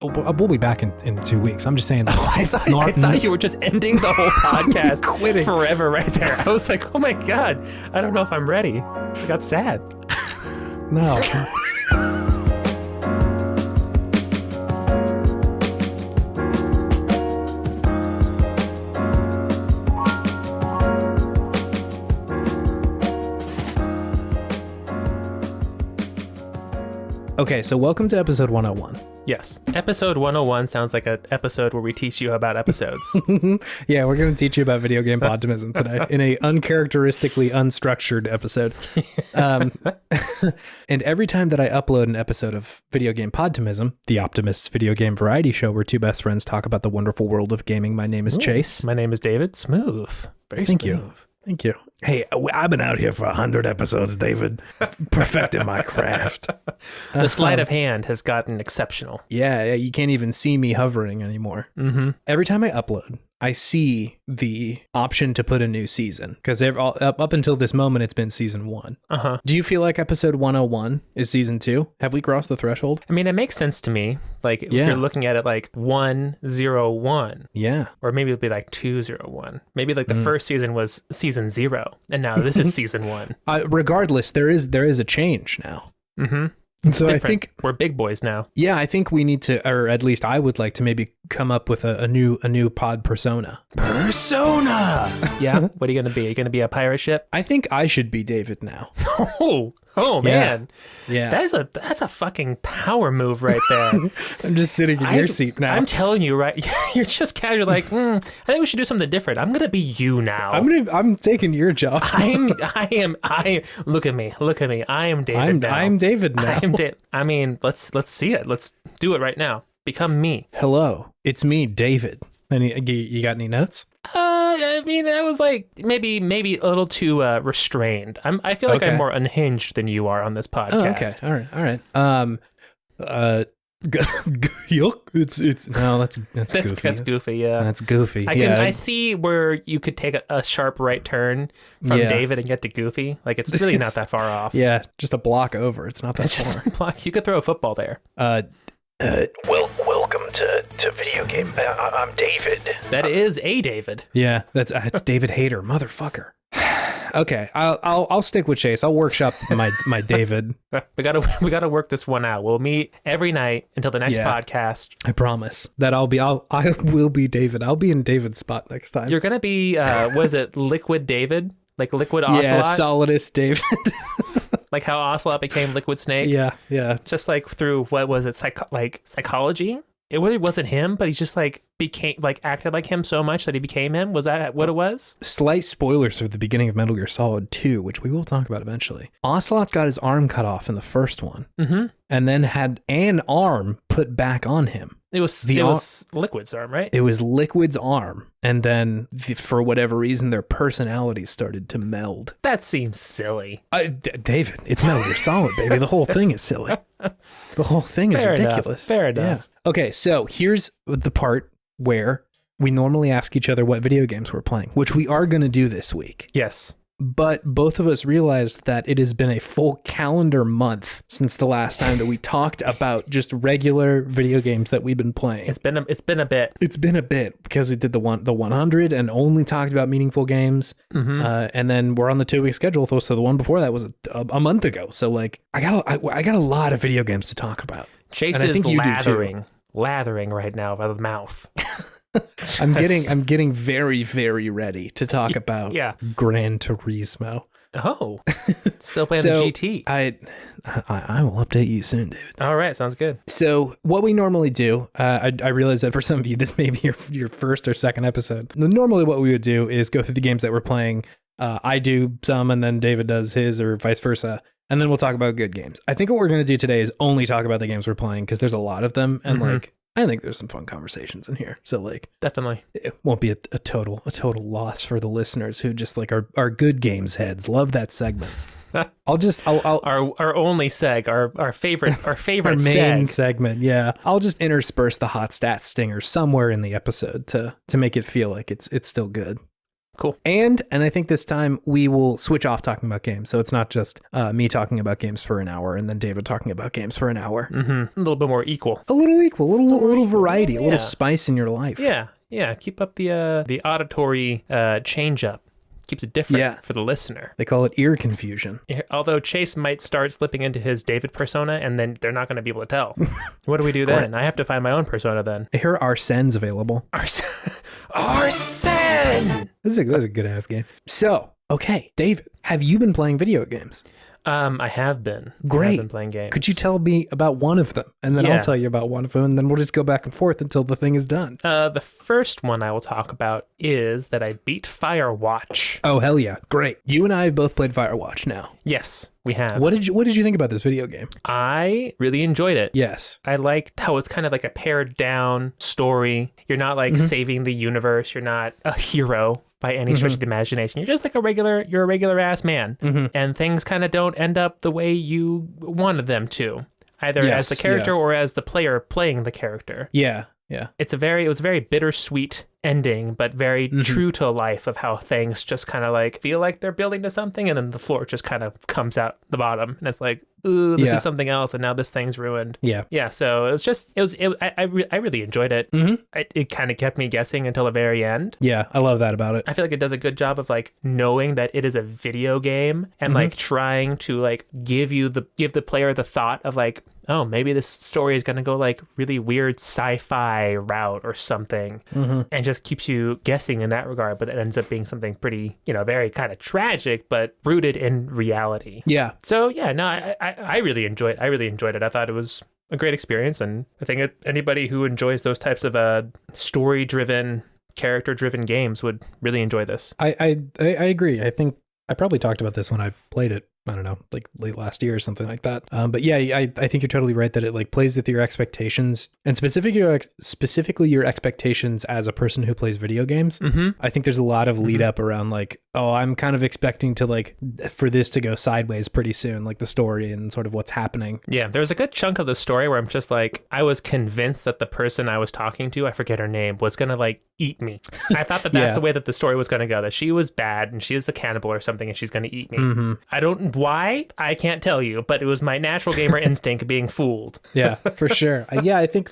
We'll be back in 2 weeks. I'm just saying. I thought you were just ending the whole podcast Quitting forever right there. I was like, oh my God, I don't know if I'm ready. I got sad. No. Okay, so welcome to episode 101. Yes. Episode 101 sounds like an episode where we teach you about episodes. Yeah, we're going to teach you about video game podtimism today in a uncharacteristically unstructured episode. And every time that I upload an episode of Video Game Podtimism, the Optimists video game variety show where two best friends talk about the wonderful world of gaming, my name is Chase. My name is David. Smooth. Very Thank smooth. you. Thank you. Hey, I've been out here for 100 episodes, David, perfecting my craft. The sleight of hand has gotten exceptional. Yeah, you can't even see me hovering anymore. Mm-hmm. Every time I upload, I see the option to put a new season because up until this moment, it's been season 1. Uh-huh. Do you feel like episode 101 is season 2? Have we crossed the threshold? I mean, it makes sense to me. Like, if you're looking at it like 101. Yeah. Or maybe it'll be like 201. Maybe like the first season was season 0, and now this is season 1. Regardless, there is a change now. Mm-hmm. So different. I think we're big boys now. Yeah, I think we need to, or at least I would like to maybe come up with a new pod persona. Persona. Yeah. What are you gonna be? Are you gonna be a pirate ship? I think I should be David now. Oh man. Yeah. That's a fucking power move right there. I'm just sitting in your seat now. I'm telling you, right? You're just casual, like, I think we should do something different. I'm gonna be you now. I'm taking your job. I look at me. I am David now. I'm David now. I mean, let's see it. Let's do it right now. Become me. Hello, it's me, David. You got any notes? I mean, that was like maybe a little too restrained. I feel like I'm more unhinged than you are on this podcast. Oh, okay. All right. It's no, that's goofy. That's goofy. Yeah, that's goofy. I see where you could take a sharp right turn from David and get to Goofy. Like it's really not that far off. Yeah, just a block over. It's not that far. A block. You could throw a football there. Welcome to video game. I'm David. That is a David. Yeah, it's David Hayter, motherfucker. Okay, I'll stick with Chase. I'll workshop my David. We gotta work this one out. We'll meet every night until the next podcast. I promise that I will be David. I'll be in David's spot next time. You're gonna be was it Liquid David? Like Liquid Ocelot? Yeah, Solidus David. Like how Ocelot became Liquid Snake? Yeah. Just like through, what was it, psychology? It really wasn't him, but he's just like acted like him so much that he became him. Was that what it was? Slight spoilers for the beginning of Metal Gear Solid 2, which we will talk about eventually. Ocelot got his arm cut off in the first one, and then had an arm put back on him. It was Liquid's arm, right? It was Liquid's arm, and then for whatever reason, their personalities started to meld. That seems silly. David, it's Metal Gear Solid, baby. The whole thing is silly. The whole thing is ridiculous. Fair enough. Yeah. Okay, so here's the part where we normally ask each other what video games we're playing, which we are going to do this week. Yes. But both of us realized that it has been a full calendar month since the last time that we talked about just regular video games that we've been playing. It's been a bit. It's been a bit because we did the 100 and only talked about meaningful games. And then we're on the 2-week schedule. So the one before that was a month ago. So like I got a lot of video games to talk about. Chase is lathering right now by the mouth. I'm getting very, very ready to talk about Gran Turismo. Oh, still playing the GT. I will update you soon, David. All right, sounds good. So what we normally do, I realize that for some of you, this may be your first or second episode. Normally what we would do is go through the games that we're playing. I do some and then David does his or vice versa. And then we'll talk about good games. I think what we're going to do today is only talk about the games we're playing because there's a lot of them. And like, I think there's some fun conversations in here. So like, definitely, it won't be a total loss for the listeners who just like are good games heads. Love that segment. I'll our only seg, our favorite our main segment. Yeah. I'll just intersperse the hot stat stinger somewhere in the episode to make it feel like it's still good. Cool. And I think this time we will switch off talking about games. So it's not just me talking about games for an hour and then David talking about games for an hour. Mm-hmm. A little bit more equal. A little equal, a little variety, a little spice in your life. Yeah. Keep up the auditory change up. Keeps it different for the listener. They call it ear confusion. Although Chase might start slipping into his David persona, and then they're not going to be able to tell. What do we do then? I have to find my own persona then. Here are Arsene's available. Arsene! This is a good ass game. So, okay, David, have you been playing video games? I have been. Great. I've been playing games. Could you tell me about one of them? And then I'll tell you about one of them, and then we'll just go back and forth until the thing is done. The first one I will talk about is that I beat Firewatch. Oh, hell yeah. Great. You and I have both played Firewatch now. Yes, we have. What did you think about this video game? I really enjoyed it. Yes. I liked how it's kind of like a pared down story. You're not like saving the universe. You're not a hero by any stretch of the imagination. You're just like a regular ass man. And things kind of don't end up the way you wanted them to, either as the character or as the player playing the character. Yeah. It was a very bittersweet ending, but very true to life of how things just kind of like feel like they're building to something, and then the floor just kind of comes out the bottom, and it's like, ooh, this is something else, and now this thing's ruined. Yeah. So I really enjoyed it. It kind of kept me guessing until the very end. Yeah, I love that about it. I feel like it does a good job of like knowing that it is a video game and like trying to like give the player the thought of like, oh, maybe this story is going to go like really weird sci-fi route or something, and just keeps you guessing in that regard. But it ends up being something pretty, very kind of tragic, but rooted in reality. Yeah. So yeah, no, I really enjoyed it. I really enjoyed it. I thought it was a great experience, and I think anybody who enjoys those types of story-driven, character-driven games would really enjoy this. I agree. I think I probably talked about this when I played it. I don't know, like late last year or something like that. But yeah, I think you're totally right that it like plays with your expectations, and specifically your expectations as a person who plays video games. I think there's a lot of lead up around like, oh, I'm kind of expecting to like for this to go sideways pretty soon, like the story and sort of what's happening. Yeah, there's a good chunk of the story where I'm just like, I was convinced that the person I was talking to, I forget her name, was gonna like eat me. I thought that that's the way that the story was gonna go, that she was bad and she was a cannibal or something and she's gonna eat me. I don't why, I can't tell you, but it was my natural gamer instinct being fooled. Yeah, for sure. I think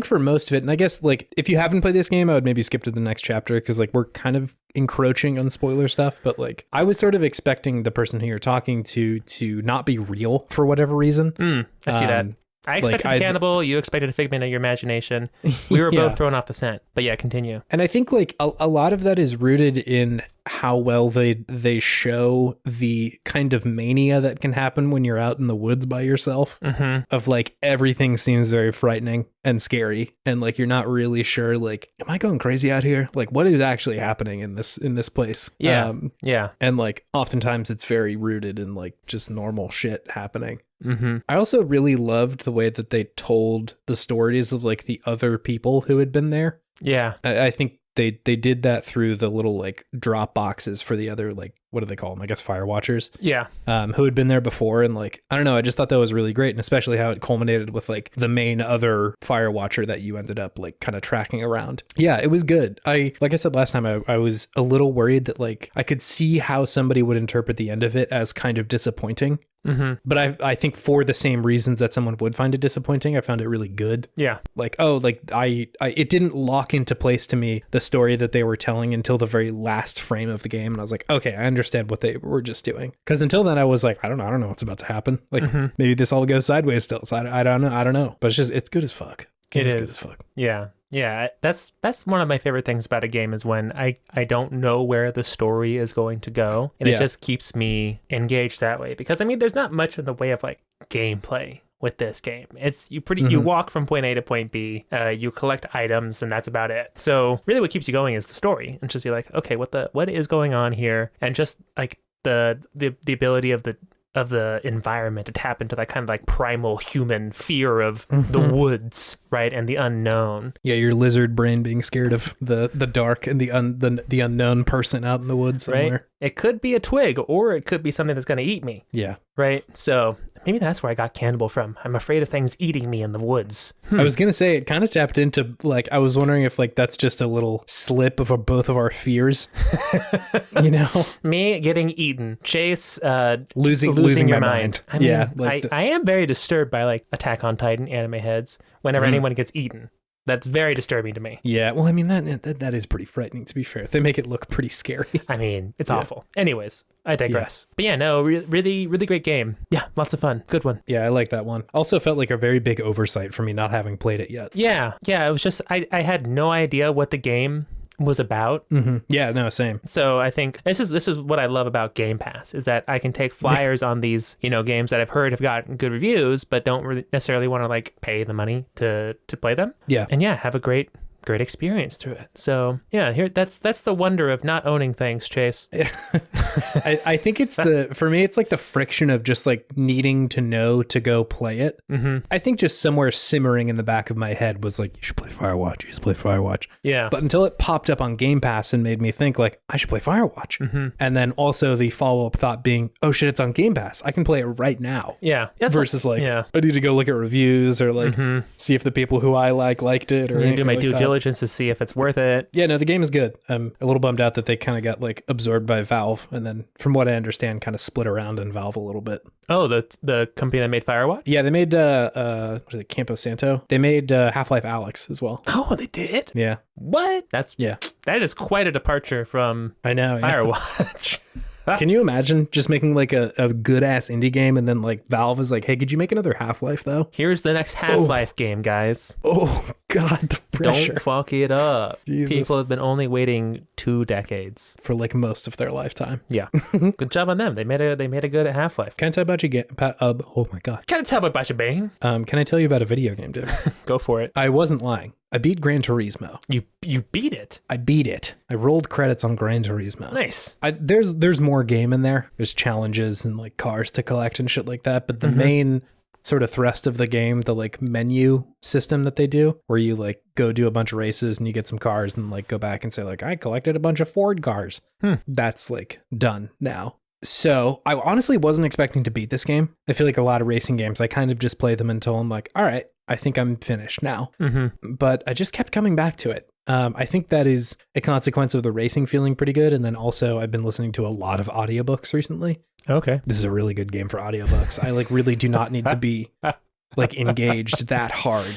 for most of it, and I guess like if you haven't played this game, I would maybe skip to the next chapter because like we're kind of encroaching on spoiler stuff, but like I was sort of expecting the person who you're talking to not be real for whatever reason. I see that. I expected a cannibal, you expected a figment of your imagination. We were both thrown off the scent. But yeah, continue. And I think like a lot of that is rooted in how well they show the kind of mania that can happen when you're out in the woods by yourself. Of like everything seems very frightening and scary, and like you're not really sure like, am I going crazy out here? Like what is actually happening in this place? Yeah. And like oftentimes it's very rooted in like just normal shit happening. I also really loved the way that they told the stories of like the other people who had been there. Yeah. I think they did that through the little like drop boxes for the other, like, what do they call them? I guess Firewatchers. Yeah. Who had been there before. And like, I don't know, I just thought that was really great. And especially how it culminated with like the main other Firewatcher that you ended up like kind of tracking around. Yeah, it was good. Like I said last time, I was a little worried that like I could see how somebody would interpret the end of it as kind of disappointing. But I think for the same reasons that someone would find it disappointing, I found it really good. Yeah. Like, oh, like it didn't lock into place to me the story that they were telling until the very last frame of the game. And I was like, okay, I understand what they were just doing. Because until then I was like, I don't know what's about to happen. Like maybe this all goes sideways still. So I don't know. But it's good as fuck. It is good as fuck. Yeah. Yeah, that's one of my favorite things about a game is when I don't know where the story is going to go, and it just keeps me engaged that way. Because I mean, there's not much in the way of like gameplay with this game. It's you walk from point A to point B, you collect items, and that's about it. So really, what keeps you going is the story, and just be like, okay, what is going on here, and just like the ability of the environment to tap into that kind of like primal human fear of the woods, right, and the unknown. Yeah, your lizard brain being scared of the dark and the unknown person out in the woods somewhere. Right? It could be a twig, or it could be something that's going to eat me. Yeah. Right. So maybe that's where I got cannibal from. I'm afraid of things eating me in the woods. I was gonna say it kind of tapped into like I was wondering if like that's just a little slip of both of our fears, you know? Me getting eaten, Chase losing your my mind. I mean, I am very disturbed by like Attack on Titan anime heads whenever anyone gets eaten. That's very disturbing to me. Yeah, well, I mean that is pretty frightening. To be fair, they make it look pretty scary. I mean, it's awful. Anyways, I digress. But yeah, no, really, really great game. Yeah, lots of fun. Good one. Yeah, I like that one. Also felt like a very big oversight for me not having played it yet. Yeah. It was just I had no idea what the game was about. Yeah, no, same. So I think this is what I love about Game Pass is that I can take flyers on these, games that I've heard have gotten good reviews, but don't really necessarily want to like pay the money to play them. Yeah. And yeah, have a great experience through it. So yeah, that's the wonder of not owning things, Chase. I think it's for me, it's like the friction of just like needing to know to go play it. I think just somewhere simmering in the back of my head was like, you should play Firewatch. Yeah. But until it popped up on Game Pass and made me think like, I should play Firewatch. And then also the follow-up thought being, oh shit, it's on Game Pass. I can play it right now. Yeah. Versus I need to go look at reviews or like see if the people who I liked it or anything do my like due that. diligence to see if it's worth it. Yeah, no, the game is good. I'm a little bummed out that they kind of got like absorbed by Valve, and then from what I understand, kind of split around in Valve a little bit. Oh, the company that made Firewatch? Yeah, they made what is it, Campo Santo? They made Half-Life Alyx as well. Oh, they did? Yeah. What? That is quite a departure from Firewatch. Can you imagine just making like a good ass indie game and then like Valve is like, hey, could you make another Half-Life though? Here's the next Half-Life game, guys. Oh God, the pressure. Don't fuck it up. Jesus. People have been only waiting 2 decades for like most of their lifetime. Yeah. Good job on them. They made a good Half-Life. Can I tell about you oh my God. Can I tell about you, Bang? Can I tell you about a video game, dude? Go for it. I wasn't lying. I beat Gran Turismo. You beat it? I beat it. I rolled credits on Gran Turismo. Nice. There's more game in there. There's challenges and like cars to collect and shit like that. But the main sort of thrust of the game, the like menu system that they do, where you like go do a bunch of races and you get some cars and like go back and say like, I collected a bunch of Ford cars. That's like done now. So I honestly wasn't expecting to beat this game. I feel like a lot of racing games, I kind of just play them until I'm like, all right, I think I'm finished now. But I just kept coming back to it. I think that is a consequence of the racing feeling pretty good. And then also I've been listening to a lot of audiobooks recently. Okay. This is a really good game for audiobooks. I like really do not need to be like engaged that hard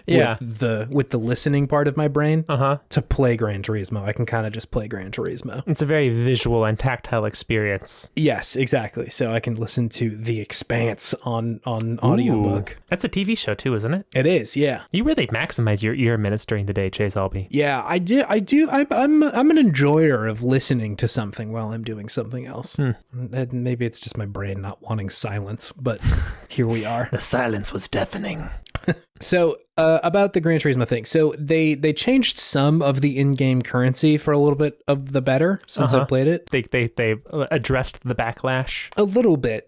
with the listening part of my brain to play Gran Turismo. I can kind of just play Gran Turismo. It's a very visual and tactile experience. Yes, exactly. So I can listen to The Expanse on audiobook. Ooh. That's a TV show too, isn't it? It is, yeah. You really maximize your ear minutes during the day, Chase Albee. Yeah, I do. I'm an enjoyer of listening to something while I'm doing something else. And maybe it's just my brain not wanting silence, but here we are. The silence was deafening. So about the Gran Turismo thing. So they changed some of the in-game currency for a little bit of the better since I played it. They addressed the backlash. A little bit.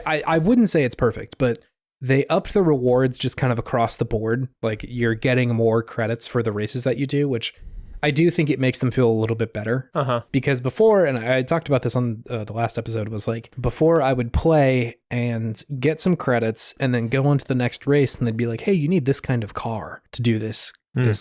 I wouldn't say it's perfect, but they upped the rewards just kind of across the board. Like you're getting more credits for the races that you do, which I do think it makes them feel a little bit better. Because before, and I talked about this on the last episode, was like before I would play and get some credits and then go on to the next race and they'd be like, hey, you need this kind of car to do this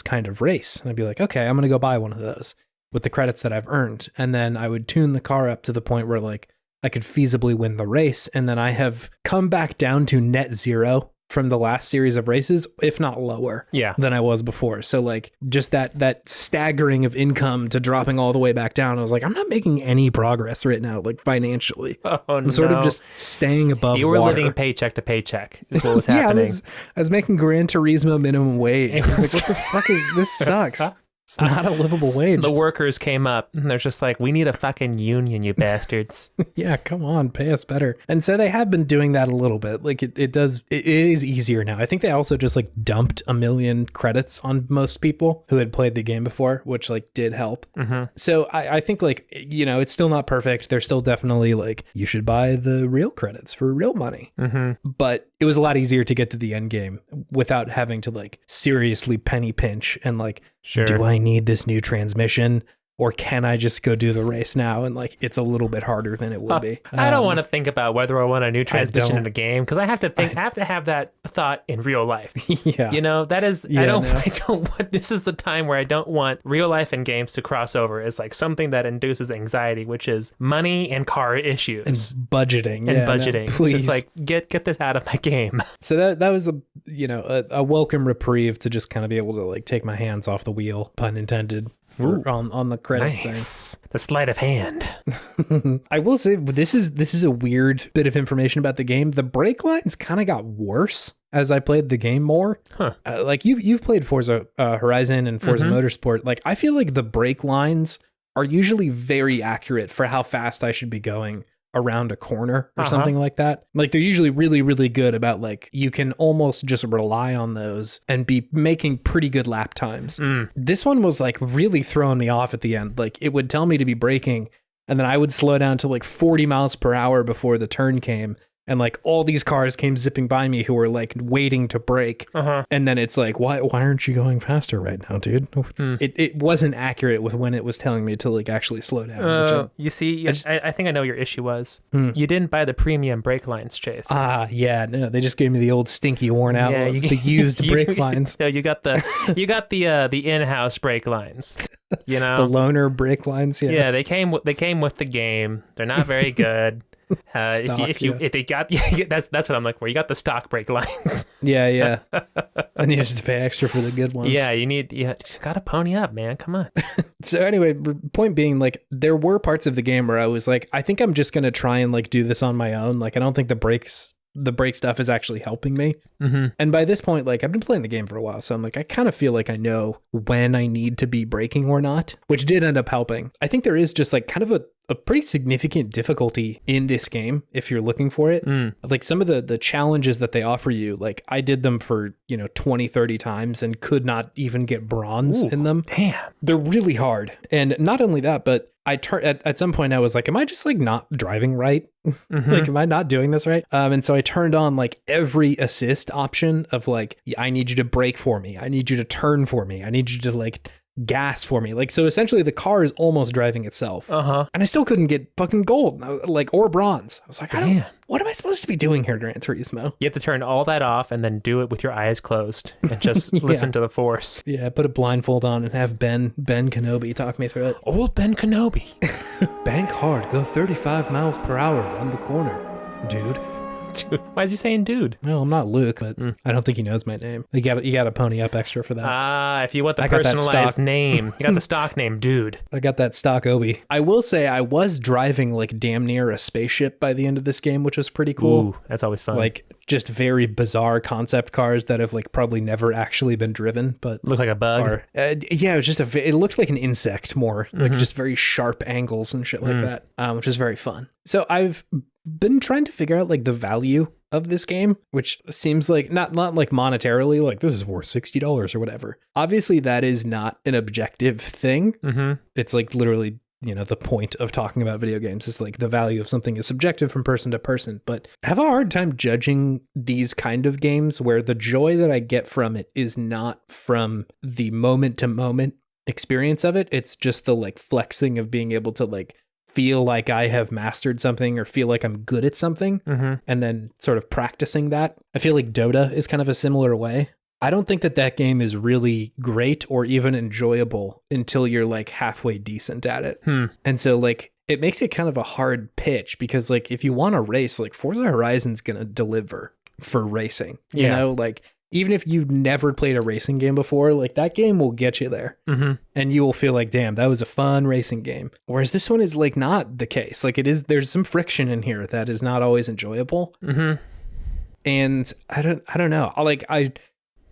kind of race. And I'd be like, okay, I'm going to go buy one of those with the credits that I've earned. And then I would tune the car up to the point where like I could feasibly win the race. And then I have come back down to net zero from the last series of races, if not lower than I was before. So like just that staggering of income to dropping all the way back down. I was like, I'm not making any progress right now, like financially. I'm sort of just staying above You were water. living paycheck to paycheck is what was happening. I was making Gran Turismo minimum wage. I was like, what the fuck is this? Sucks. It's not a livable wage. The workers came up and they're just like, we need a fucking union, you bastards. Yeah, come on, pay us better. And so they have been doing that a little bit. Like it is easier now. I think they also just like dumped 1 million credits on most people who had played the game before, which like did help. So I think like, it's still not perfect. They're still definitely like, you should buy the real credits for real money. But it was a lot easier to get to the end game without having to like seriously penny pinch and like, do I need this new transmission? or can I just go do the race now? And like, it's a little bit harder than it would be. I don't want to think about whether I want a new transmission in a game because I have to think. I have to have that thought in real life. Yeah, you know, that is. Yeah, I don't want. This is the time where I don't want real life and games to cross over. It's like something that induces anxiety, which is money and car issues and budgeting. And budgeting. No, please, just like get this out of my game. So that was a welcome reprieve to just kind of be able to like take my hands off the wheel, pun intended. On the credits thing. The sleight of hand. I will say this is a weird bit of information about the game. The brake lines kind of got worse as I played the game more. Huh. Like you've played Forza Horizon and Forza Motorsport. Like I feel like the brake lines are usually very accurate for how fast I should be going around a corner or something like that. Like they're usually really, really good about like, you can almost just rely on those and be making pretty good lap times. This one was like really throwing me off at the end. Like it would tell me to be braking and then I would slow down to like 40 miles per hour before the turn came. And like all these cars came zipping by me who were like waiting to brake. And then it's like, why aren't you going faster right now, dude? It wasn't accurate with when it was telling me to like actually slow down. You see, I think I know your issue was. You didn't buy the premium brake lines, Chase. Yeah, no, they just gave me the old stinky worn out ones, the used brake lines. No, you got the in-house brake lines. You know, the loaner brake lines. Yeah, they came with the game. They're not very good. If they got that's what I'm like. Where you got the stock brake lines. Yeah. I needed to pay extra for the good ones. Yeah, you gotta pony up, man. Come on. So anyway, point being, like there were parts of the game where I was like, I think I'm just gonna try and like do this on my own. Like I don't think the brake stuff is actually helping me. And by this point, like I've been playing the game for a while, so I'm like, I kind of feel like I know when I need to be braking or not, which did end up helping. I think there is just like kind of a pretty significant difficulty in this game if you're looking for it. Like some of the challenges that they offer you, like I did them for 20, 30 times and could not even get bronze in them. Damn, they're really hard. And not only that, but at some point I was like, am I just like not driving right? Like, am I not doing this right? And so I turned on like every assist option of like, I need you to brake for me. I need you to turn for me. I need you to like gas for me. Like, so essentially the car is almost driving itself. And I still couldn't get fucking gold, like, or bronze. I was like, what am I supposed to be doing here, Gran Turismo? You have to turn all that off and then do it with your eyes closed and just listen to the force. Yeah, put a blindfold on and have Ben Kenobi talk me through it. Old Ben Kenobi. Bank hard, go 35 miles per hour on the corner, dude. Dude, why is he saying dude? Well, I'm not Luke, but I don't think he knows my name. You got to pony up extra for that. If you want the personalized name, you got the stock name, dude. I got that stock Obi. I will say I was driving like damn near a spaceship by the end of this game, which was pretty cool. Ooh, that's always fun. Like just very bizarre concept cars that have like probably never actually been driven, but look like a bug. Yeah, it was just it looked like an insect more, like just very sharp angles and shit like that, which is very fun. So I've been trying to figure out like the value of this game, which seems like not like monetarily, like this is worth $60 or whatever. Obviously that is not an objective thing. It's like literally, the point of talking about video games is like the value of something is subjective from person to person, but I have a hard time judging these kind of games where the joy that I get from it is not from the moment to moment experience of it. It's just the like flexing of being able to like feel like I have mastered something or feel like I'm good at something and then sort of practicing that. I feel like Dota is kind of a similar way. I don't think that game is really great or even enjoyable until you're like halfway decent at it. And so like it makes it kind of a hard pitch because like if you want to race, like Forza Horizon's going to deliver for racing, you know, like even if you've never played a racing game before, like that game will get you there and you will feel like, damn, that was a fun racing game. Whereas this one is like not the case. Like there's some friction in here that is not always enjoyable. And I don't know.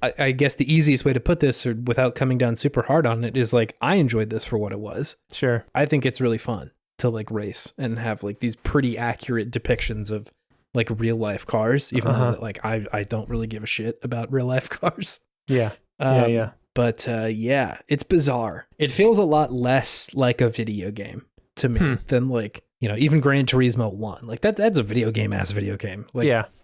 I guess the easiest way to put this or without coming down super hard on it is like, I enjoyed this for what it was. Sure. I think it's really fun to like race and have like these pretty accurate depictions of like real life cars, even though like I don't really give a shit about real life cars. Yeah. But yeah, it's bizarre. It feels a lot less like a video game to me than like, even Gran Turismo 1. Like that's a video game. Like,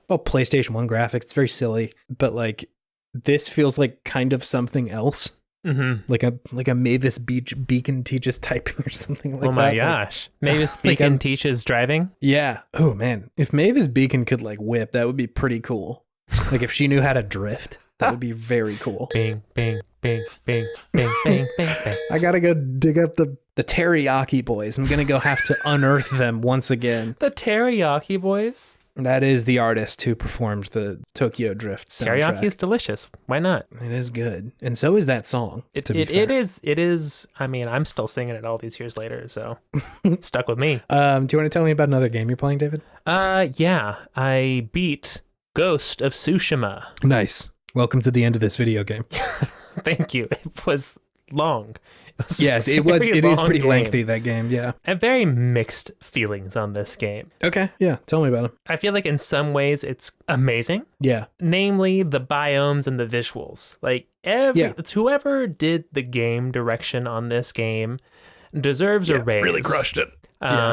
PlayStation 1 graphics, it's very silly, but like this feels like kind of something else. Like a Mavis Beacon teaches typing or something like that. Oh my gosh. Mavis Beacon teaches driving? Yeah. Oh man. If Mavis Beacon could like whip, that would be pretty cool. Like if she knew how to drift, that would be very cool. Bing, bing, bing, bing, bing, bing, bing, bing. I gotta go dig up the Teriyaki Boys. I'm gonna go have to unearth them once again. The Teriyaki Boys? That is the artist who performed the Tokyo Drift soundtrack. Teriyaki is delicious. Why not? It is good. And so is that song. It is. I mean, I'm still singing it all these years later, so stuck with me. Do you want to tell me about another game you're playing, David? Yeah. I beat Ghost of Tsushima. Nice. Welcome to the end of this video game. Thank you. It was long. Yes, it was. It is pretty lengthy, that game. Yeah. I have very mixed feelings on this game. Okay. Yeah. Tell me about it. I feel like in some ways it's amazing. Yeah. Namely the biomes and the visuals. Like it's whoever did the game direction on this game deserves a raise. Really crushed it.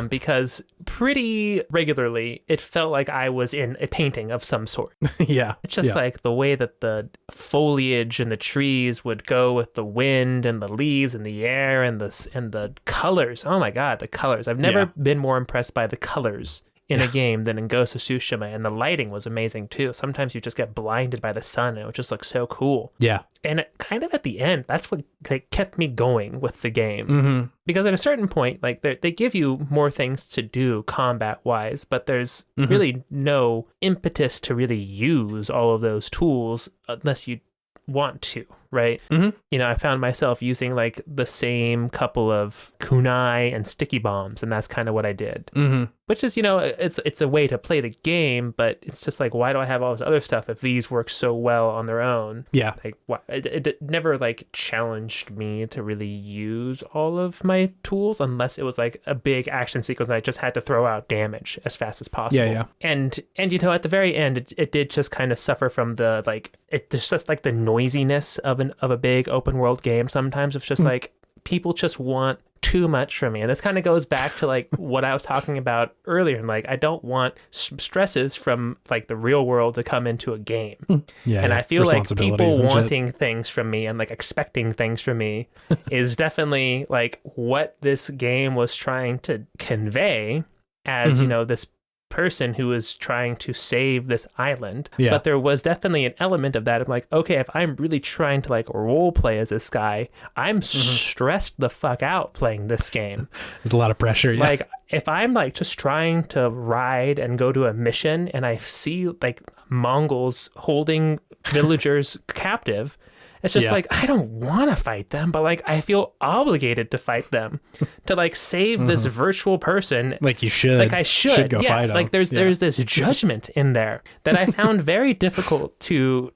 Because pretty regularly it felt like I was in a painting of some sort. Yeah. It's just like the way that the foliage and the trees would go with the wind and the leaves and the air and the colors. Oh my God, the colors. I've never been more impressed by the colors in a game than in Ghost of Tsushima, and the lighting was amazing too. Sometimes you just get blinded by the sun and it just looks so cool. Yeah. And kind of at the end, that's what kept me going with the game. Mm-hmm. Because at a certain point, like they give you more things to do combat-wise, but there's really no impetus to really use all of those tools unless you want to, right? Mm-hmm. You know, I found myself using like the same couple of kunai and sticky bombs, and that's kind of what I did. Mm-hmm. Which is, you know, it's a way to play the game, but it's just like, why do I have all this other stuff if these work so well on their own? Yeah. Like, why? It never like challenged me to really use all of my tools unless it was like a big action sequence and I just had to throw out damage as fast as possible. Yeah. And you know, at the very end, it did just kind of suffer from the like, it's just like the noisiness of a big open world game. Sometimes it's just like people just want too much from me, and this kind of goes back to like what I was talking about earlier, and like I don't want stresses from like the real world to come into a game. And I feel like people wanting things from me and like expecting things from me is definitely like what this game was trying to convey as you know, this person who is trying to save this island. But there was definitely an element of that. I'm like, okay, if I'm really trying to like role play as this guy, I'm stressed the fuck out playing this game. There's a lot of pressure. Yeah. Like if I'm like just trying to ride and go to a mission and I see like Mongols holding villagers captive, it's just like, I don't want to fight them, but like I feel obligated to fight them, to like save this virtual person. Like you should. Like I should go fight them. Like there's this judgment in there that I found very difficult to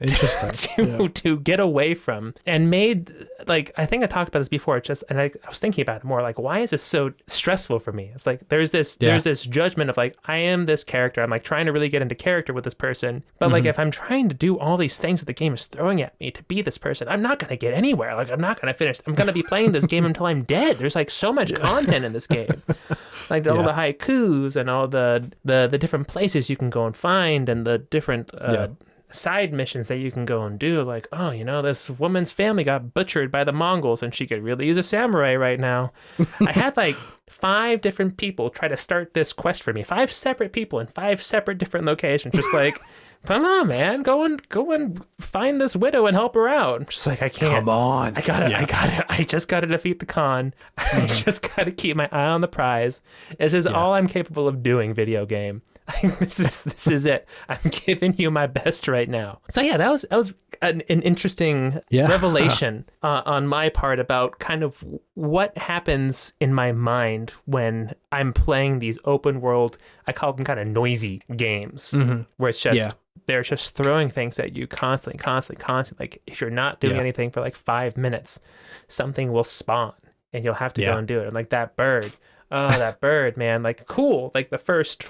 get away from, and made like, I think I talked about this before. And I was thinking about it more. Like, why is this so stressful for me? It's like there's this judgment of like, I am this character. I'm like trying to really get into character with this person, but like if I'm trying to do all these things that the game is throwing at me to be this person, I'm not going to get anywhere. Like, I'm not going to finish. I'm going to be playing this game until I'm dead. There's like so much content in this game. Like all the haikus and all the different places you can go and find, and the different side missions that you can go and do. Like, oh, you know, this woman's family got butchered by the Mongols and she could really use a samurai right now. I had like 5 different people try to start this quest for me. 5 separate people in 5 separate different locations. Just like, come on, man, go and find this widow and help her out. Just like, I can't. Come on. I just gotta defeat the Khan. I just gotta keep my eye on the prize. This is all I'm capable of doing, video game. This is it. I'm giving you my best right now. So yeah, that was an interesting revelation on my part about kind of what happens in my mind when I'm playing these open world, I call them kind of noisy games, where it's just they're just throwing things at you constantly. Like if you're not doing anything for like 5 minutes, something will spawn and you'll have to go and do it. And like that bird, that bird, man, like cool. Like the first,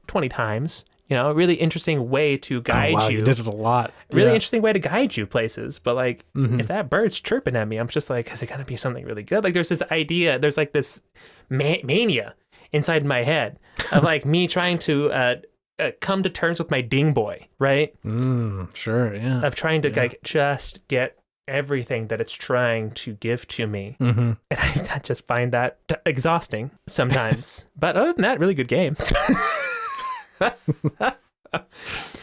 20 times, a really interesting way to guide you. You did it a lot. Really interesting way to guide you places. But like, if that bird's chirping at me, I'm just like, is it going to be something really good? Like there's this idea, there's like this mania inside my head of like me trying to come to terms with my ding boy, right? Sure, yeah. Of trying to like just get everything that it's trying to give to me. Mm-hmm. And I just find that exhausting sometimes. But other than that, really good game.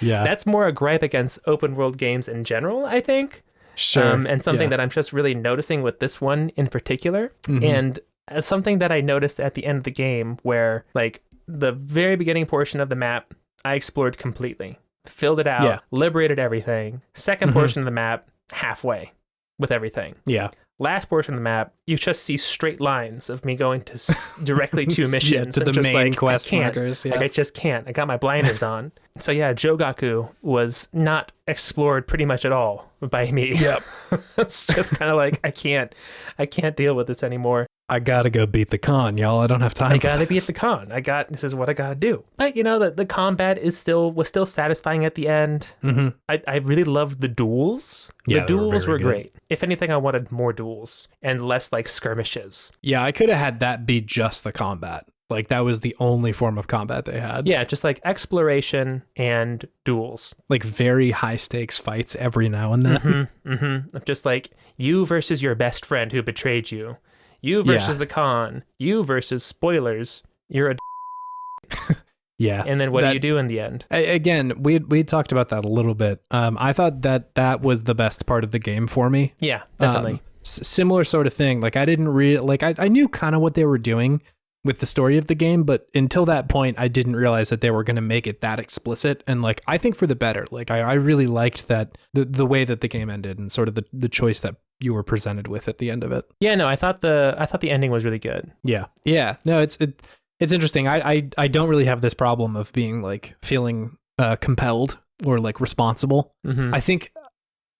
Yeah. That's more a gripe against open world games in general, I think. Sure. And something that I'm just really noticing with this one in particular. Mm-hmm. And something that I noticed at the end of the game where, like, the very beginning portion of the map, I explored completely. Filled it out, liberated everything. Second portion of the map, halfway with everything. Yeah. Last portion of the map, you just see straight lines of me going to directly to missions. to the just main like, quest I can't. markers. Yeah. Like, I just can't. I got my blinders on. So yeah, Jogaku was not explored pretty much at all by me. Yep. It's just kind of like, I can't deal with this anymore. I gotta go beat the con, y'all. I don't have time. I gotta be at the con. This is what I gotta do. But you know, the combat was still satisfying at the end. Mm-hmm. I really loved the duels. Yeah, The duels were good. great. If anything, I wanted more duels and less like skirmishes. Yeah, I could have had that be just the combat. Like that was the only form of combat they had. Yeah, just like exploration and duels. Like very high stakes fights every now and then. Just like you versus your best friend who betrayed you. You versus the con. You versus spoilers. You're a Yeah. And then what do you do in the end? Again, we talked about that a little bit. I thought that was the best part of the game for me. Yeah, definitely. Similar sort of thing. Like I didn't I knew kind of what they were doing with the story of the game, but until that point, I didn't realize that they were going to make it that explicit. And like, I think for the better. Like I really liked that the way that the game ended and sort of the choice that you were presented with at the end of it. Yeah, no, I thought the ending was really good. Yeah. No, it's interesting. I don't really have this problem of being like feeling compelled or like responsible. Mm-hmm. I think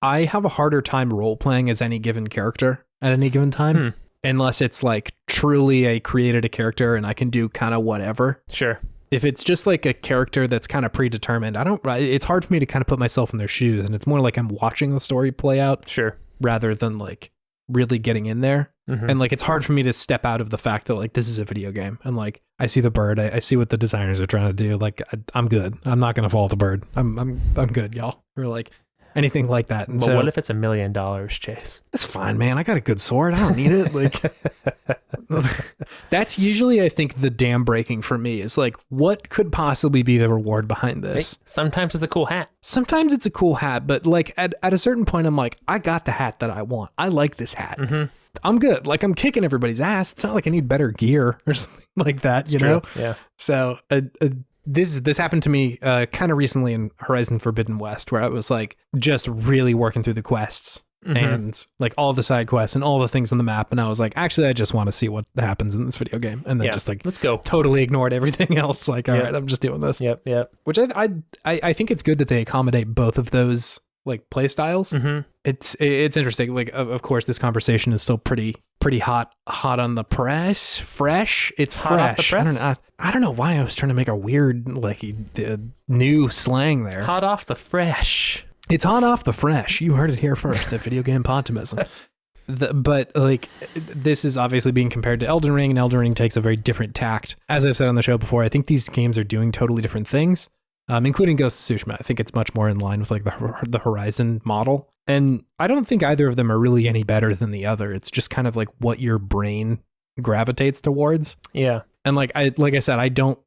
I have a harder time role playing as any given character at any given time, unless it's like truly I created a character and I can do kind of whatever. Sure. If it's just like a character that's kind of predetermined, it's hard for me to kind of put myself in their shoes, and it's more like I'm watching the story play out. Sure. Rather than like really getting in there. And like, it's hard for me to step out of the fact that like, this is a video game. And like, I see the bird, I see what the designers are trying to do. Like, I'm good. I'm not going to follow the bird. I'm good, y'all. Or like anything like that. And but what if it's $1 million, Chase? It's fine, man. I got a good sword. I don't need it. Like, that's usually, I think, the dam breaking for me is like, what could possibly be the reward behind this? Hey, sometimes it's a cool hat. Sometimes it's a cool hat, but like at a certain point, I'm like, I got the hat that I want. I like this hat. I'm good. Like, I'm kicking everybody's ass. It's not like I need better gear or something like that, you know? Yeah. So this happened to me kind of recently in Horizon Forbidden West, where I was like just really working through the quests and like all the side quests and all the things on the map. And I was like, actually, I just want to see what happens in this video game. And then just like, let's go. Totally ignored everything else. Like, all right, I'm just doing this. Yep. Which I think it's good that they accommodate both of those like play styles. It's interesting. Like, of course, this conversation is still pretty hot on the press. Fresh. It's hot fresh. Off the press? I don't know why I was trying to make a weird like new slang there. Hot off the fresh. It's hot off the fresh. You heard it here first at Video Game Podtimism. But like, this is obviously being compared to Elden Ring, and Elden Ring takes a very different tact. As I've said on the show before, I think these games are doing totally different things. Including Ghost of Tsushima. I think it's much more in line with like the Horizon model. And I don't think either of them are really any better than the other. It's just kind of like what your brain gravitates towards. Yeah. And like I said, I don't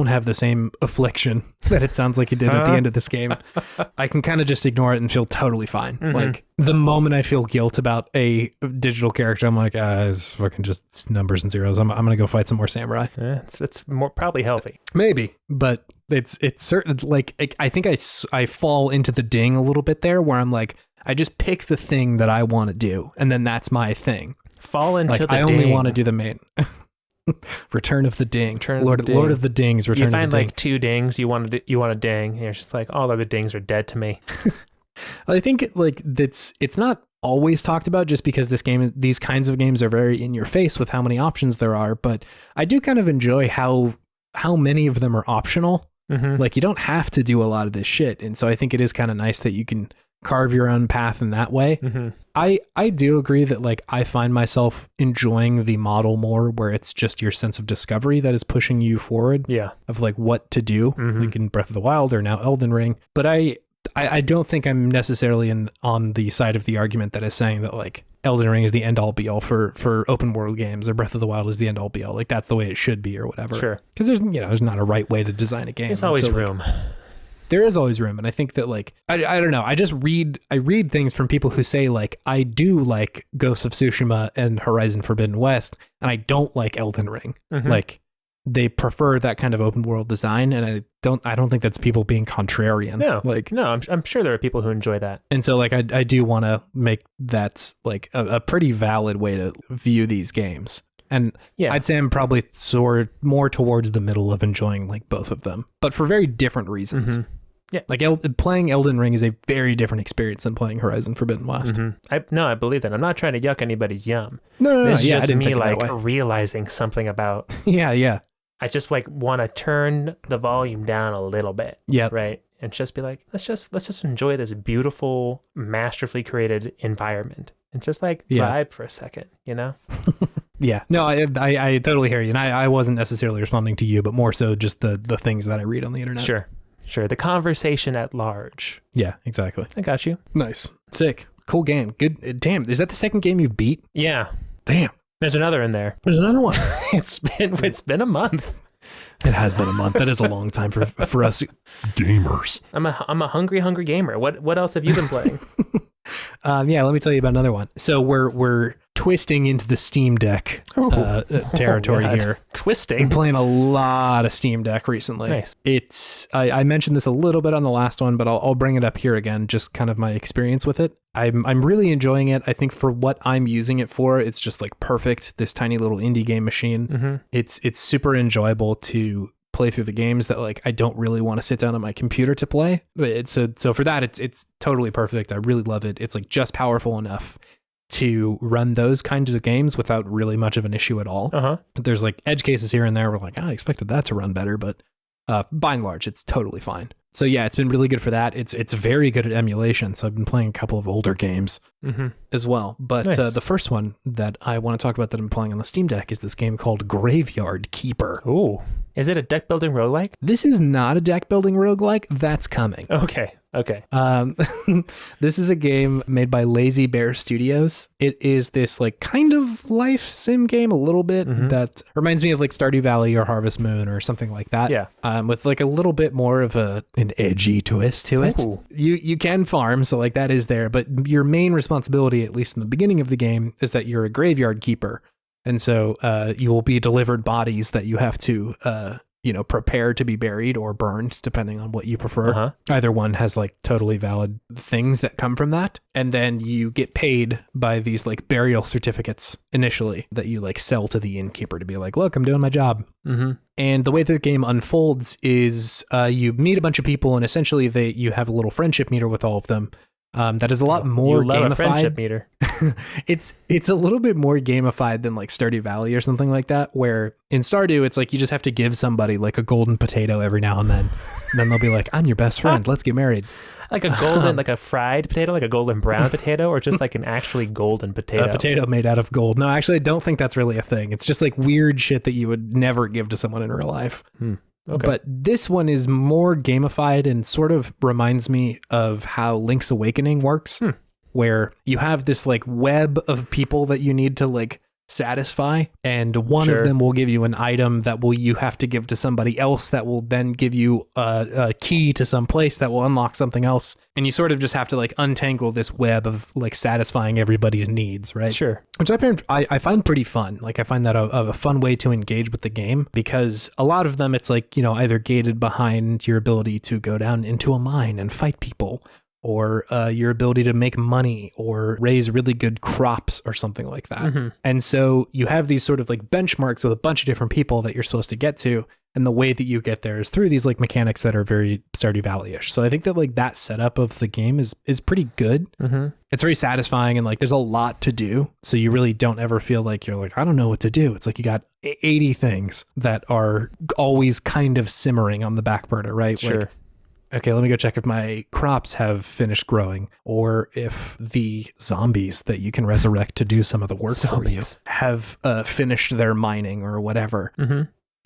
have the same affliction that it sounds like you did at the end of this game. I can kind of just ignore it and feel totally fine. Like the moment I feel guilt about a digital character, I'm like, it's fucking just numbers and zeros. I'm going to go fight some more samurai. It's more probably healthy. Maybe, but it's certain, like, I think I fall into the ding a little bit there where I'm like, I just pick the thing that I want to do. And then that's my thing. Fall into like, the I ding. only want to do the main. Return of the Ding. Lord of the Dings. Return of the Ding. You find like 2 dings, you want a ding, and you're just like, all other dings are dead to me. I think like it's not always talked about just because these kinds of games are very in your face with how many options there are, but I do kind of enjoy how many of them are optional. Like, you don't have to do a lot of this shit, and so I think it is kind of nice that you can carve your own path in that way. I do agree that like I find myself enjoying the model more where it's just your sense of discovery that is pushing you forward. Yeah. Of like what to do, like in Breath of the Wild or now Elden Ring. But I I don't think I'm necessarily on the side of the argument that is saying that like Elden Ring is the end all be all for open world games, or Breath of the Wild is the end all be all. Like that's the way it should be or whatever. Sure. Because there's not a right way to design a game. There's always room. There is always room. And I think that like, I don't know. I read things from people who say like, I do like Ghost of Tsushima and Horizon Forbidden West, and I don't like Elden Ring. Mm-hmm. Like they prefer that kind of open world design. And I don't think that's people being contrarian. No, I'm sure there are people who enjoy that. And so like, I do want to make that's like a pretty valid way to view these games. And I'd say I'm probably more towards the middle of enjoying like both of them, but for very different reasons. Mm-hmm. Yeah, like playing Elden Ring is a very different experience than playing Horizon Forbidden West. Mm-hmm. I believe that. I'm not trying to yuck anybody's yum. No. It's Yeah, just I didn't me take it that like way. realizing something about. Yeah. I just like want to turn the volume down a little bit. Yeah. Right. And just be like, let's just enjoy this beautiful, masterfully created environment, and just like vibe for a second, you know? Yeah. No, I totally hear you. And I wasn't necessarily responding to you, but more so just the things that I read on the internet. Sure. The conversation at large. Yeah, exactly. I got you. Nice. Sick. Cool game. Good. Damn. Is that the second game you've beat? Yeah. Damn. There's another in there. There's another one. It's been a month. It has been a month. That is a long time for us gamers. I'm a hungry gamer. What else have you been playing? Yeah, let me tell you about another one. So we're twisting into the Steam Deck territory here. Twisting. Been playing a lot of Steam Deck recently. Nice. I mentioned this a little bit on the last one, but I'll bring it up here again, just kind of my experience with it. I'm really enjoying it. I think for what I'm using it for, it's just like perfect. This tiny little indie game machine. Mm-hmm. It's super enjoyable to play through the games that like I don't really want to sit down on my computer to play. So for that, it's totally perfect. I really love it. It's like just powerful enough to run those kinds of games without really much of an issue at all. There's like edge cases here and there where like, I expected that to run better, but by and large, it's totally fine. So yeah, it's been really good for that. It's very good at emulation. So I've been playing a couple of older games as well. But nice. The first one that I want to talk about that I'm playing on the Steam Deck is this game called Graveyard Keeper. Ooh. Is it a deck building roguelike? This is not a deck building roguelike. That's coming. Okay. This is a game made by Lazy Bear Studios. It is this like kind of life sim game a little bit that reminds me of like Stardew Valley or Harvest Moon or something like that. Yeah. With like a little bit more of an edgy twist to it. Ooh. You can farm, so like that is there, but your main responsibility, at least in the beginning of the game, is that you're a graveyard keeper. And so you will be delivered bodies that you have to prepare to be buried or burned, depending on what you prefer. Either one has like totally valid things that come from that. And then you get paid by these like burial certificates initially that you like sell to the innkeeper to be like, look, I'm doing my job. And the way that the game unfolds is you meet a bunch of people and essentially you have a little friendship meter with all of them. That is a lot more gamified. A friendship meter. It's a little bit more gamified than like Stardew Valley or something like that, where in Stardew it's like you just have to give somebody like a golden potato every now and then they'll be like, I'm your best friend, let's get married. Like a golden, like a fried potato, like a golden brown potato, or just like an actually golden potato? A potato made out of gold. No, actually, I don't think that's really a thing. It's just like weird shit that you would never give to someone in real life. Okay. But this one is more gamified and sort of reminds me of how Link's Awakening works, where you have this like web of people that you need to like satisfy, and one of them will give you an item that you have to give to somebody else that will then give you a key to some place that will unlock something else, and you sort of just have to like untangle this web of like satisfying everybody's needs, right? Sure. Which I find pretty fun. Like I find that a fun way to engage with the game, because a lot of them it's like, either gated behind your ability to go down into a mine and fight people, or your ability to make money or raise really good crops or something like that. And so you have these sort of like benchmarks with a bunch of different people that you're supposed to get to. And the way that you get there is through these like mechanics that are very Stardew Valley-ish. So I think that like that setup of the game is pretty good. It's very satisfying, and like there's a lot to do. So you really don't ever feel like you're like, I don't know what to do. It's like you got 80 things that are always kind of simmering on the back burner, right? Sure. Like, okay, let me go check if my crops have finished growing, or if the zombies that you can resurrect to do some of the work for you have finished their mining or whatever.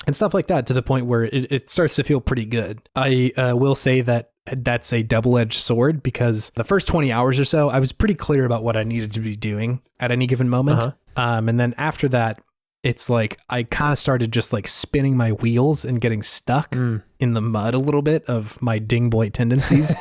And stuff like that, to the point where it starts to feel pretty good. I will say that that's a double-edged sword, because the first 20 hours or so, I was pretty clear about what I needed to be doing at any given moment. And then after that, it's like I kind of started just like spinning my wheels and getting stuck in the mud a little bit of my ding boy tendencies.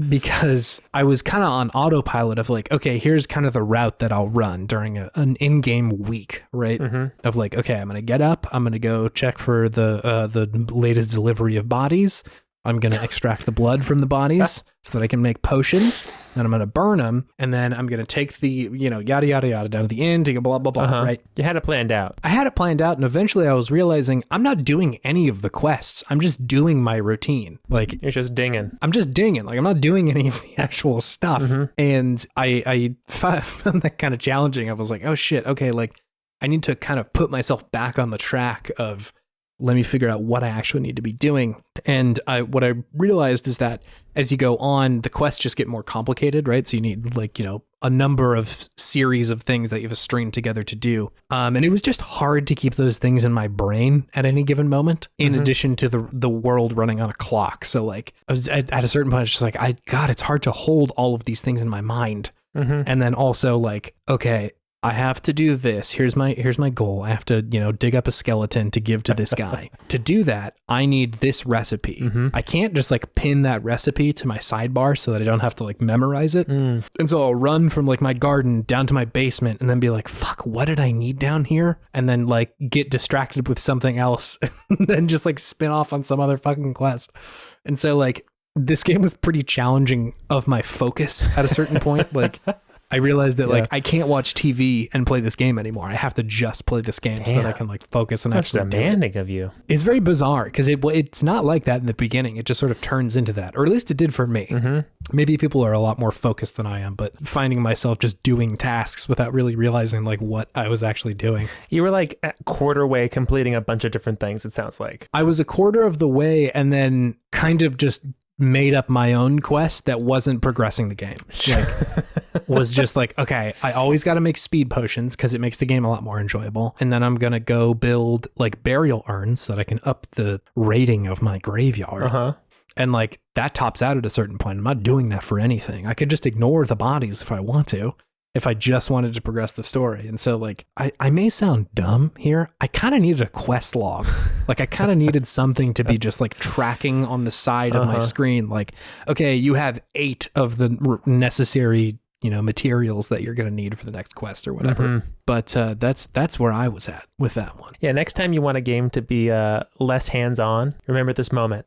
Because I was kind of on autopilot of like, okay, here's kind of the route that I'll run during an in-game week, right? Of like, okay, I'm going to get up, I'm going to go check for the latest delivery of bodies. I'm going to extract the blood from the bodies so that I can make potions, and I'm going to burn them, and then I'm going to take the, yada, yada, yada down to the end to go blah, blah, blah, right? You had it planned out. I had it planned out, and eventually I was realizing I'm not doing any of the quests. I'm just doing my routine. Like, you're just dinging. I'm just dinging. Like, I'm not doing any of the actual stuff. And I found that kind of challenging. I was like, oh shit, okay, like I need to kind of put myself back on the track of, let me figure out what I actually need to be doing. And what I realized is that as you go on, the quests just get more complicated, right? So you need like, a number of series of things that you have to string together to do. And it was just hard to keep those things in my brain at any given moment, in addition to the world running on a clock. So like I was at a certain point, I was just like, it's hard to hold all of these things in my mind. And then also like, okay, I have to do this. Here's my goal. I have to, dig up a skeleton to give to this guy. To do that, I need this recipe. I can't just like pin that recipe to my sidebar so that I don't have to like memorize it. And so I'll run from like my garden down to my basement and then be like, fuck, what did I need down here? And then like get distracted with something else and then just like spin off on some other fucking quest. And so like this game was pretty challenging of my focus at a certain point. Like, I realized that like I can't watch TV and play this game anymore. I have to just play this game so that I can like focus and actually do it. That's demanding of you. It's very bizarre because it's not like that in the beginning. It just sort of turns into that, or at least it did for me. Maybe people are a lot more focused than I am, but finding myself just doing tasks without really realizing like what I was actually doing. You were like a quarter way completing a bunch of different things, it sounds like. I was a quarter of the way and then kind of just made up my own quest that wasn't progressing the game. Like, was just like, okay, I always got to make speed potions because it makes the game a lot more enjoyable. And then I'm going to go build like burial urns so that I can up the rating of my graveyard. And like that tops out at a certain point. I'm not doing that for anything. I could just ignore the bodies if I want to, if I just wanted to progress the story. And so like, I may sound dumb here. I kind of needed a quest log. Like I kind of needed something to be just like tracking on the side of my screen. Like, okay, you have 8 of the necessary, materials that you're going to need for the next quest or whatever. But that's where I was at with that one. Yeah. Next time you want a game to be less hands-on, remember this moment.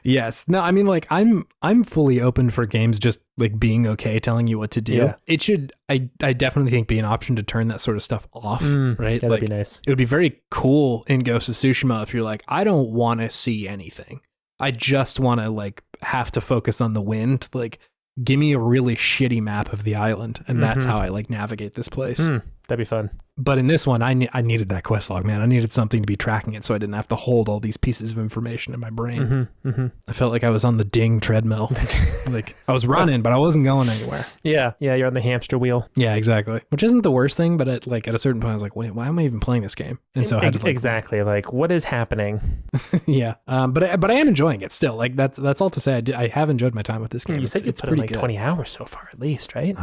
Yes. No, I mean, like I'm fully open for games just like being okay telling you what to do. Yeah. It should, I definitely think, be an option to turn that sort of stuff off, right? That'd like, be nice. It would be very cool in Ghost of Tsushima if you're like, I don't want to see anything. I just want to like have to focus on the wind. Like, give me a really shitty map of the island, and that's how I like navigate this place. That'd be fun. But in this one, I needed that quest log, man. I needed something to be tracking it so I didn't have to hold all these pieces of information in my brain. I felt like I was on the ding treadmill. Like I was running, but I wasn't going anywhere. Yeah, you're on the hamster wheel. Yeah, exactly. Which isn't the worst thing, but at a certain point, I was like, wait, why am I even playing this game? And so I had to exactly, like, what is happening? Yeah, but I am enjoying it still. Like that's all to say. I have enjoyed my time with this game. You said you put in like 20 hours so far, at least, right?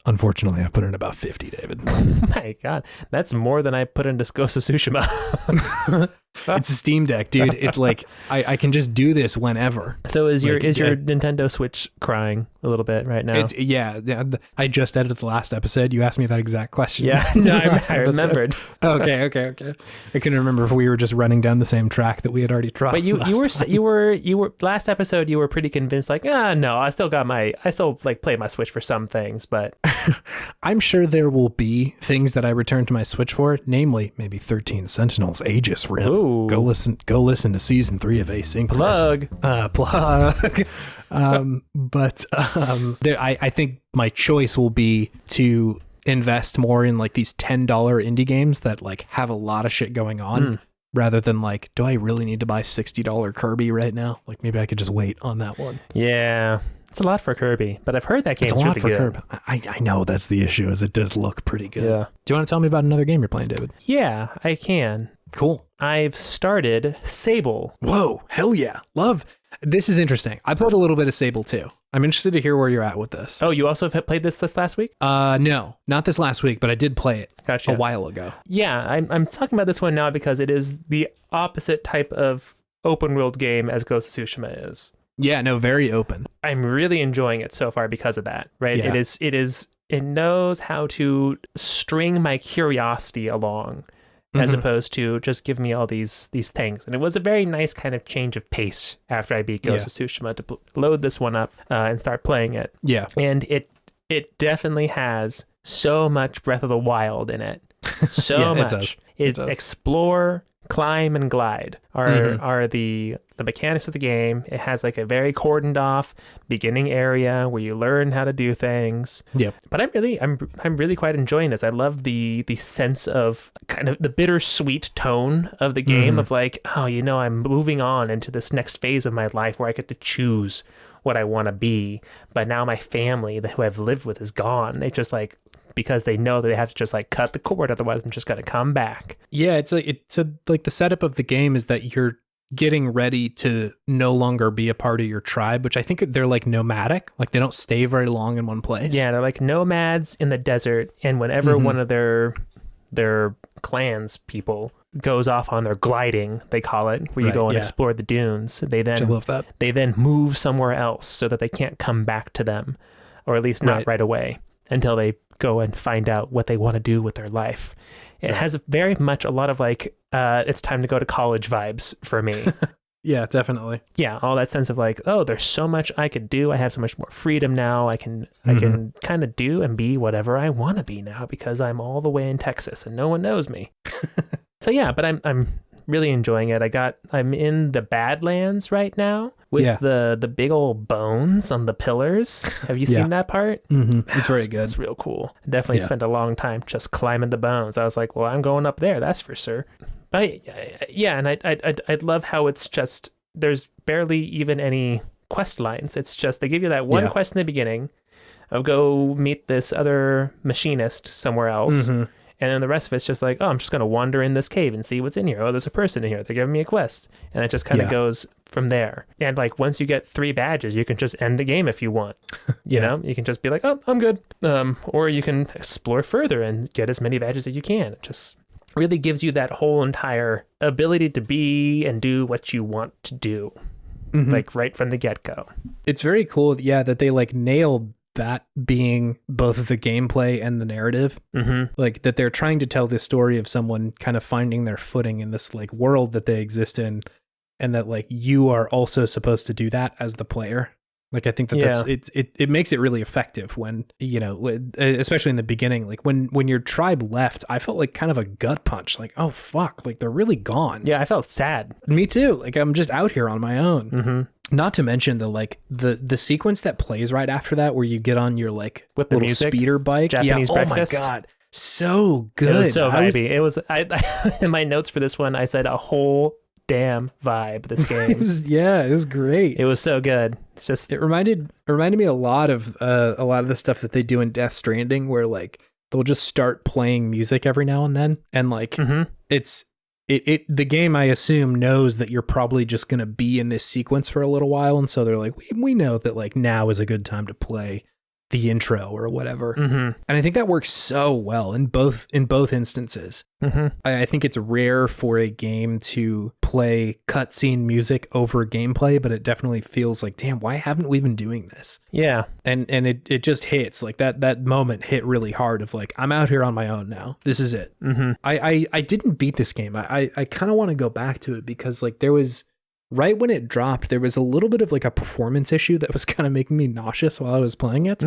Unfortunately, I put in about 50, David. Oh my God, that's more than I put into Ghost of Tsushima. It's a Steam Deck, dude. It's like I can just do this whenever. So is your Nintendo Switch crying a little bit right now? Yeah. I just edited the last episode. You asked me that exact question. Yeah, no, I remembered. Okay. I couldn't remember if we were just running down the same track that we had already tried. But you were last episode. You were pretty convinced, like, no, I still like play my Switch for some things, but I'm sure there will be things that I return to my Switch for, namely maybe 13 Sentinels Aegis Rim. Ooh. Go listen to season 3 of Asynchronous. Plug. I think my choice will be to invest more in like these $10 indie games that like have a lot of shit going on, rather than like, do I really need to buy $60 Kirby right now? Like maybe I could just wait on that one. Yeah. It's a lot for Kirby, but I've heard that game's really good. Kirby. I know that's the issue, is it does look pretty good. Yeah. Do you want to tell me about another game you're playing, David? Yeah, I can. Cool. I've started Sable. Whoa, hell yeah. Love. This is interesting. I played a little bit of Sable too. I'm interested to hear where you're at with this. Oh, you also have played this last week? No, not this last week, but I did play it Gotcha. a while ago. Yeah, I'm talking about this one now because it is the opposite type of open world game as Ghost of Tsushima is. Yeah, no, very open. I'm really enjoying it so far because of that, right? Yeah. It knows how to string my curiosity along as opposed to just give me all these things. And it was a very nice kind of change of pace after I beat Ghost of Tsushima to load this one up and start playing it. Yeah. And it definitely has so much Breath of the Wild in it. So much. It does. It's explore, climb, and glide are the mechanics of the game. It has like a very cordoned off beginning area where you learn how to do things. Yep. But I'm really quite enjoying this. I love the sense of kind of the bittersweet tone of the game of like, oh, I'm moving on into this next phase of my life where I get to choose what I want to be. But now my family who I've lived with is gone. They just like, because they know that they have to just like cut the cord, otherwise I'm just going to come back. Yeah, it's like the setup of the game is that you're getting ready to no longer be a part of your tribe, which I think they're like nomadic, like they don't stay very long in one place. Yeah, they're like nomads in the desert, and whenever one of their clans people goes off on their gliding, they call it, where you go and explore the dunes, I love that. They then move somewhere else so that they can't come back to them, or at least not right away, until they go and find out what they want to do with their life. It has very much a lot of like, it's time to go to college vibes for me. Yeah, definitely. Yeah, all that sense of like, oh, there's so much I could do. I have so much more freedom now. I can kind of do and be whatever I want to be now because I'm all the way in Texas and no one knows me. So yeah, but I'm really enjoying it. I'm in the Badlands right now with the big old bones on the pillars. Have you seen that part? It's very good. It's real cool. Definitely spent a long time just climbing the bones. I was like, well, I'm going up there, that's for sure. But yeah, and I'd love how it's just, there's barely even any quest lines. It's just, they give you that one quest in the beginning of go meet this other machinist somewhere else. And then the rest of it's just like, oh, I'm just going to wander in this cave and see what's in here. Oh, there's a person in here. They're giving me a quest. And it just kind of goes from there. And like, once you get 3 badges, you can just end the game if you want. You know, you can just be like, oh, I'm good. Or you can explore further and get as many badges as you can. It just really gives you that whole entire ability to be and do what you want to do. Like right from the get-go. It's very cool, that they like nailed that being both the gameplay and the narrative. Like that they're trying to tell this story of someone kind of finding their footing in this like world that they exist in, and that like you are also supposed to do that as the player. Like I think that it makes it really effective when, especially in the beginning, like when your tribe left, I felt like kind of a gut punch, like, oh fuck, like they're really gone. Yeah, I felt sad. Me too. Like I'm just out here on my own. Not to mention the sequence that plays right after that, where you get on your like with the little music, speeder bike. Japanese breakfast. Oh my god, so good. It was so vibey. It was. I in my notes for this one, I said a whole damn vibe. This game. It was great. It was so good. It's just it reminded me a lot of the stuff that they do in Death Stranding, where like they'll just start playing music every now and then, and like the game, I assume, knows that you're probably just going to be in this sequence for a little while. And so they're like, we know that like now is a good time to play the intro or whatever. And I think that works so well in both instances. I think it's rare for a game to play cutscene music over gameplay, but it definitely feels like, damn, why haven't we been doing this? Yeah. And it just hits like that moment hit really hard of like, I'm out here on my own now. This is it. I didn't beat this game. I kind of want to go back to it because like there was, right when it dropped, there was a little bit of like a performance issue that was kind of making me nauseous while I was playing it.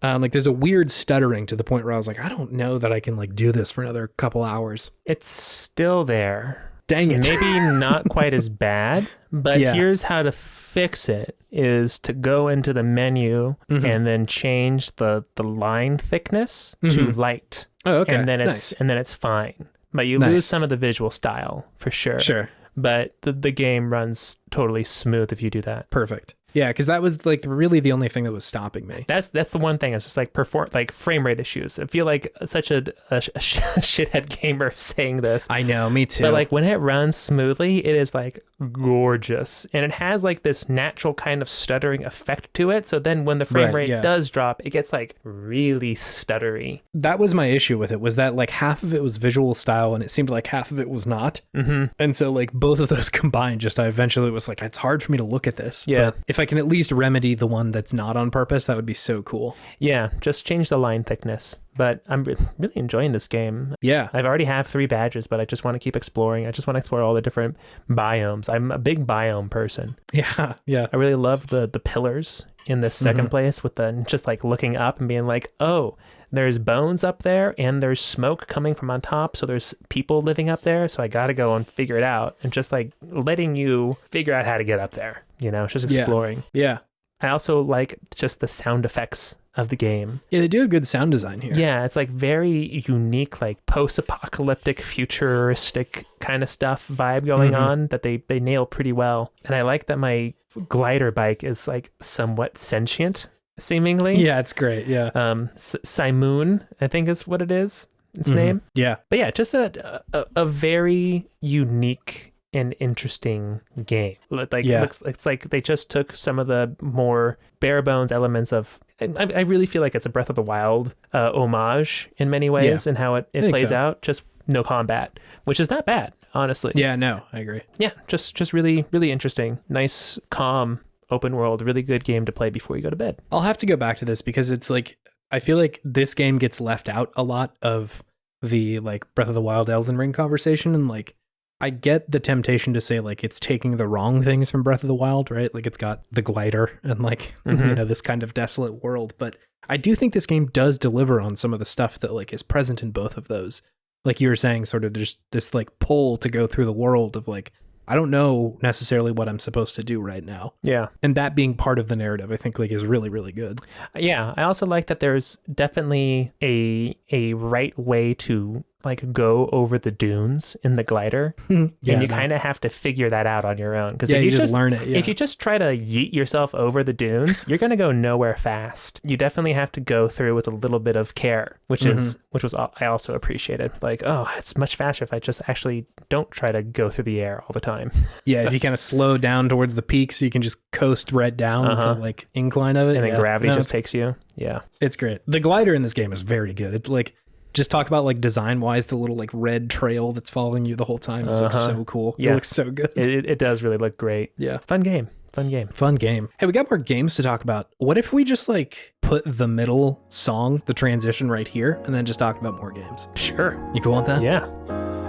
Like there's a weird stuttering to the point where I was like, I don't know that I can like do this for another couple hours. It's still there. Dang it. Maybe not quite as bad, but here's how to fix it is to go into the menu and then change the line thickness to light. Oh, okay. And then it's fine. But you lose some of the visual style for sure. Sure. But the game runs totally smooth if you do that. Perfect. Yeah, because that was like really the only thing that was stopping me. That's the one thing. It's just like frame rate issues. I feel like such a shithead gamer saying this. I know, me too. But like when it runs smoothly, it is like gorgeous, and it has like this natural kind of stuttering effect to it. So then when the frame rate does drop, it gets like really stuttery. That was my issue with it, was that like half of it was visual style and it seemed like half of it was not. And so like both of those combined, just I eventually was like, it's hard for me to look at this. Yeah. But if I can at least remedy the one that's not on purpose, that would be so cool. Yeah, just change the line thickness. But I'm really enjoying this game. Yeah. I've already have 3 badges, but I just want to keep exploring. I just want to explore all the different biomes. I'm a big biome person. Yeah. Yeah. I really love the pillars in the second place, with the just like looking up and being like, oh, there's bones up there and there's smoke coming from on top. So there's people living up there. So I got to go and figure it out, and just like letting you figure out how to get up there. You know, it's just exploring. Yeah. I also like just the sound effects of the game. Yeah, they do have good sound design here. Yeah, it's like very unique, like post-apocalyptic, futuristic kind of stuff vibe going on that they nail pretty well. And I like that my glider bike is like somewhat sentient, seemingly. Yeah, it's great. Yeah. Simoon, I think is what it is. Its name. Yeah. But yeah, just a very unique and interesting game. Like it's like they just took some of the more bare bones elements of. I really feel like it's a Breath of the Wild homage in many ways, and how it plays out. Just no combat, which is not bad, honestly. Yeah, no, I agree. Yeah, just really, really interesting. Nice, calm, open world, really good game to play before you go to bed. I'll have to go back to this because it's like, I feel like this game gets left out a lot of the like Breath of the Wild Elden Ring conversation, and like I get the temptation to say like it's taking the wrong things from Breath of the Wild, right? Like it's got the glider and like, you know, this kind of desolate world. But I do think this game does deliver on some of the stuff that like is present in both of those. Like you were saying, sort of there's this like pull to go through the world of like, I don't know necessarily what I'm supposed to do right now. Yeah. And that being part of the narrative, I think like is really, really good. Yeah. I also like that there's definitely a right way to like go over the dunes in the glider. And you kind of have to figure that out on your own. Because if you just learn it, if you just try to yeet yourself over the dunes, you're going to go nowhere fast. You definitely have to go through with a little bit of care, which was I also appreciated. Like, oh, it's much faster if I just actually don't try to go through the air all the time. Yeah, if you kind of slow down towards the peak so you can just coast right down the like incline of it. And then gravity just takes you. Yeah. It's great. The glider in this game is very good. It's like, just talk about like design wise, the little like red trail that's following you the whole time. It's like so cool. Yeah. It looks so good. It does really look great. Yeah. Fun game. Hey, we got more games to talk about. What if we just like put the middle song, the transition right here, and then just talk about more games? Sure. You cool with that? Yeah.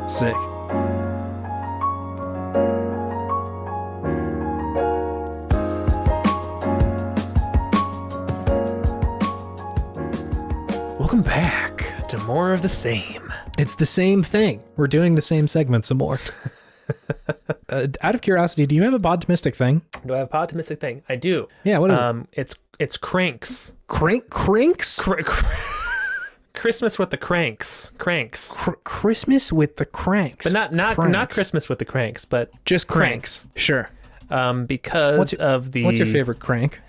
Sick. Welcome back to more of the same. It's the same thing. We're doing the same segment some more. Out of curiosity, do you have a Podtimistic thing? Do I have a Podtimistic thing? I do. Yeah, what is it? It's cranks. Cranks? Christmas with the cranks. Christmas with the cranks. But not Christmas with the cranks, but just cranks. Sure. Because what's your favorite crank?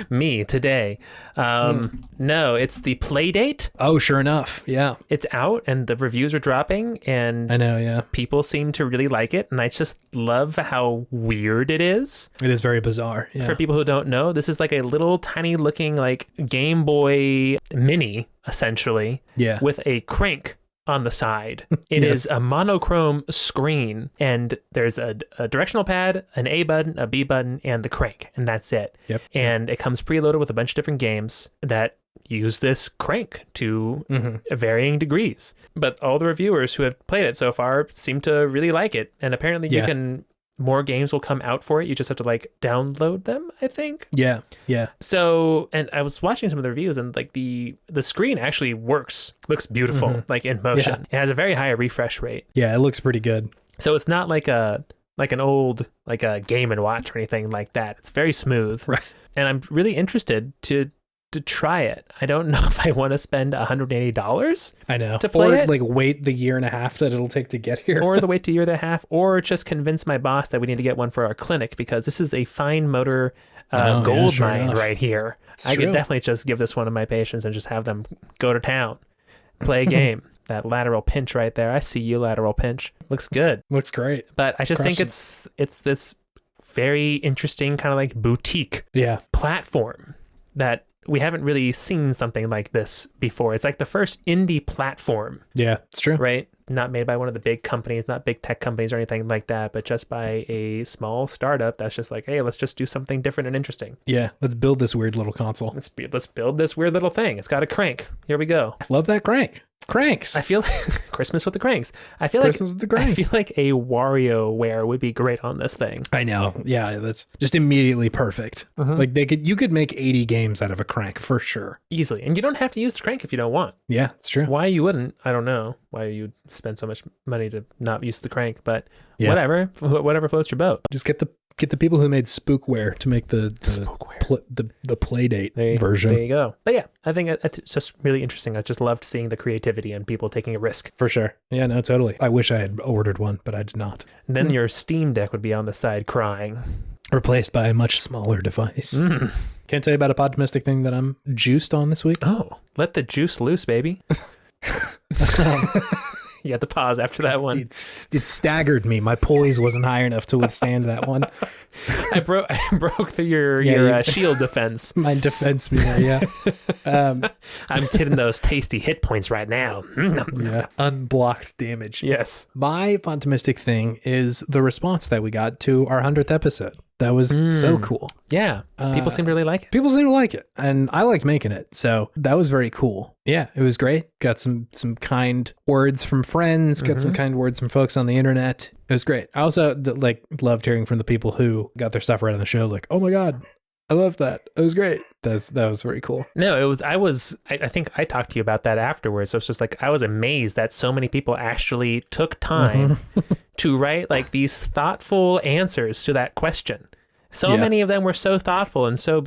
Me today. No, it's the Playdate. Oh, sure enough. Yeah. It's out and the reviews are dropping and I know, yeah. People seem to really like it, and I just love how weird it is. It is very bizarre. Yeah. For people who don't know, this is like a little tiny looking like Game Boy Mini, essentially. Yeah. With a crank on the side. It is a monochrome screen, and there's a directional pad, an A button, a B button, and the crank, and that's it. Yep. And it comes preloaded with a bunch of different games that use this crank to varying degrees. But all the reviewers who have played it so far seem to really like it, and apparently you can... More games will come out for it. You just have to like download them, I think. Yeah. So, and I was watching some of the reviews, and like the screen actually looks beautiful, like in motion. It has a very high refresh rate. Yeah, it looks pretty good. So it's not like an old like a Game & Watch or anything like that. It's very smooth. Right. And I'm really interested to to try it. I don't know if I want to spend $180. I know. To play or it. like wait the year and a half that it'll take to get here. Or the wait to year and a half, or just convince my boss that we need to get one for our clinic, because this is a fine motor gold mine right here. I could definitely just give this one of my patients and just have them go to town, play a game. That lateral pinch right there. I see you, lateral pinch. Looks good. Looks great. But I just think it's this very interesting kind of like boutique platform that we haven't really seen something like this before. It's like the first indie platform. Yeah, it's true. Right? Not made by one of the big companies, not big tech companies or anything like that, but just by a small startup that's just like, hey, let's just do something different and interesting. Yeah, let's build this weird little console. Let's build this weird little thing. It's got a crank. Here we go. Love that crank. Cranks. I feel like Christmas with the cranks. I feel Christmas with the cranks. I feel like a WarioWare would be great on this thing. I know. Yeah, that's just immediately perfect. Like you could make 80 games out of a crank for sure. Easily. And you don't have to use the crank if you don't want. Yeah, it's true. Why you wouldn't, I don't know. Why you'd spend so much money to not use the crank, but whatever floats your boat. Just get the people who made Spookware to make the Playdate version. There you go. But yeah, I think it's just really interesting. I just loved seeing the creativity and people taking a risk. For sure. Yeah, no, totally. I wish I had ordered one, but I did not. And then your Steam Deck would be on the side crying. Replaced by a much smaller device. Can't tell you about a Podtimistic thing that I'm juiced on this week. Oh, let the juice loose, baby. You had to pause after that one. It staggered me. My poise wasn't high enough to withstand that one. I broke through your shield defense. My defense meter, yeah. I'm hitting those tasty hit points right now. Yeah, unblocked damage. Yes. My Podtimistic thing is the response that we got to our 100th episode. That was so cool. Yeah. People seem to really like it. People seem to like it. And I liked making it. So that was very cool. Yeah, it was great. Got some kind words from friends. Got some kind words from folks on the internet. It was great. I also loved hearing from the people who got their stuff right on the show. Like, oh my God, I love that. It was great. That was very cool. No, it was, I think I talked to you about that afterwards. So it's just like, I was amazed that so many people actually took time to write like these thoughtful answers to that question. So many of them were so thoughtful and so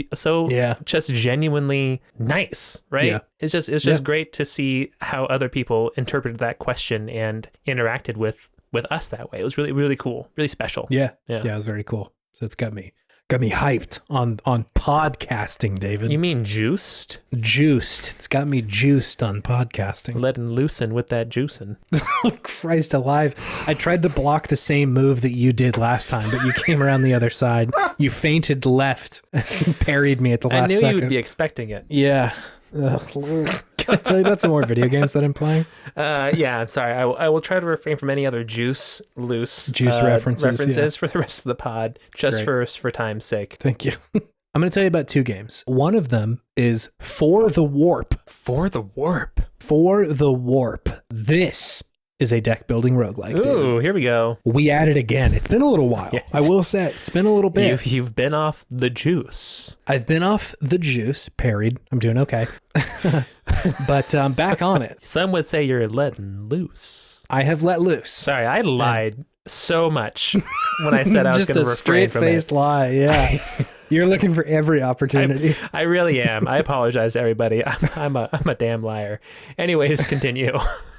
just genuinely nice, right? Yeah. It's just great to see how other people interpreted that question and interacted with us that way. It was really, really cool, really special. Yeah, it was very cool. So it's got me hyped on podcasting, David. You mean juiced? Juiced. It's got me juiced on podcasting. Letting loosen with that juicing. Oh, Christ alive. I tried to block the same move that you did last time, but you came around the other side. You feinted left and parried me at the last second. I knew you would be expecting it. Yeah. Ugh. Can I tell you about some more video games that I'm playing? Yeah, I'm sorry. I will try to refrain from any other juice references for the rest of the pod, just for time's sake. Thank you. I'm going to tell you about two games. One of them is For the Warp. For the Warp. For the Warp. This is a deck building roguelike. Ooh, David. Here we go. We add it again. It's been a little while. Yes. I will say it's been a little bit. You've been off the juice. I've been off the juice, parried. I'm doing okay. But I'm back on it. Some would say you're letting loose. I have let loose. Sorry, I lied so much when I said I was going to refrain from it. Just a straight-faced lie, yeah. You're looking for every opportunity. I really am. I apologize to everybody. I'm a damn liar. Anyways, continue.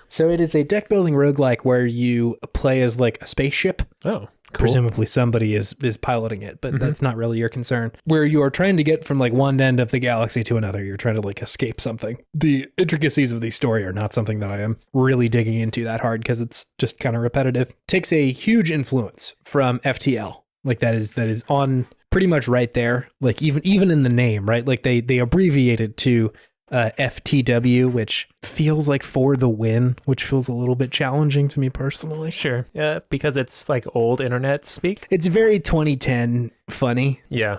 So it is a deck building roguelike where you play as like a spaceship. Oh, cool. Presumably somebody is piloting it, but that's not really your concern. Where you are trying to get from like one end of the galaxy to another. You're trying to like escape something. The intricacies of the story are not something that I am really digging into that hard because it's just kind of repetitive. Takes a huge influence from FTL. Like that is on pretty much right there. Like even in the name, right? Like they abbreviated to FTW, which feels like for the win, which feels a little bit challenging to me personally. Sure. Yeah, because it's like old internet speak. It's very 2010 funny. Yeah.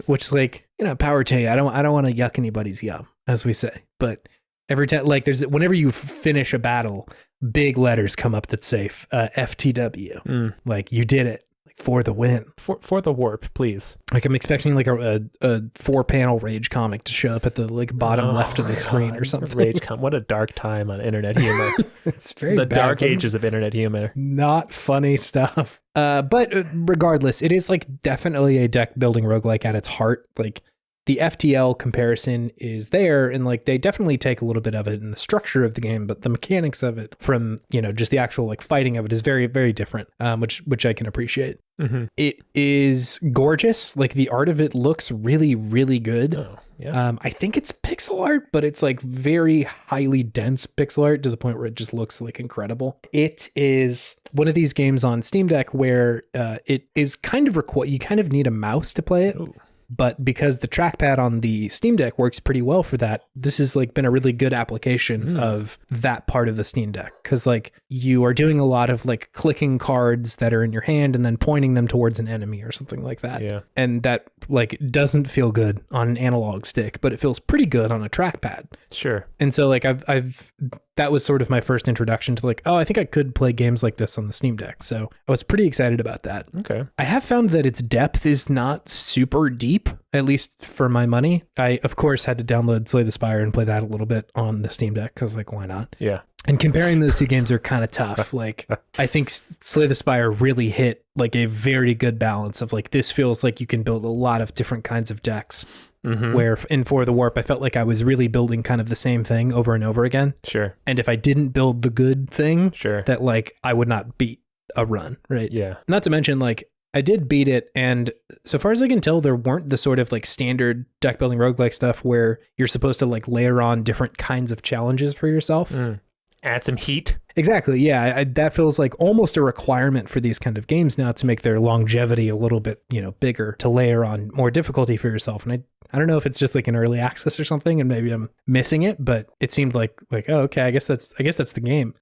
Which like, power to you. I don't want to yuck anybody's yum, as we say. But every time, like whenever you finish a battle, big letters come up that say FTW. Like you did it. For the win. For the warp, please. Like I'm expecting like a 4-panel Rage comic to show up at the like bottom left of the screen or something. Rage comic. What a dark time on internet humor. It's very the bad, dark ages of internet humor. Not funny stuff. But regardless, it is like definitely a deck building roguelike at its heart. Like the FTL comparison is there, and like they definitely take a little bit of it in the structure of the game, but the mechanics of it from, you know, just the actual like fighting of it is very, very different, which I can appreciate. It is gorgeous. Like the art of it looks really, really good. Oh, yeah. I think it's pixel art, but it's like very highly dense pixel art to the point where it just looks like incredible. It is one of these games on Steam Deck where it is kind of you kind of need a mouse to play it. Ooh. But because the trackpad on the Steam Deck works pretty well for that, this has like been a really good application of that part of the Steam Deck. Because like you are doing a lot of like clicking cards that are in your hand and then pointing them towards an enemy or something like that. Yeah. And that like doesn't feel good on an analog stick, but it feels pretty good on a trackpad. Sure. And so like I've that was sort of my first introduction to like, oh, I think I could play games like this on the Steam Deck. So I was pretty excited about that. Okay. I have found that its depth is not super deep, at least for my money. I, of course, had to download Slay the Spire and play that a little bit on the Steam Deck because, like, why not? Yeah. And comparing those two games are kind of tough. Like, I think Slay the Spire really hit like a very good balance of like, this feels like you can build a lot of different kinds of decks. Where in For the Warp, I felt like I was really building kind of the same thing over and over again. Sure. And if I didn't build the good thing, Sure. that like I would not beat a run, right? Yeah. Not to mention, like, I did beat it, and so far as I can tell, there weren't the sort of like standard deck building roguelike stuff where you're supposed to like layer on different kinds of challenges for yourself. Add some heat. Exactly. Yeah. That feels like almost a requirement for these kind of games now to make their longevity a little bit, you know, bigger, to layer on more difficulty for yourself. And I don't know if it's just like an early access or something, and maybe I'm missing it, but it seemed like, oh, okay, I guess that's the game.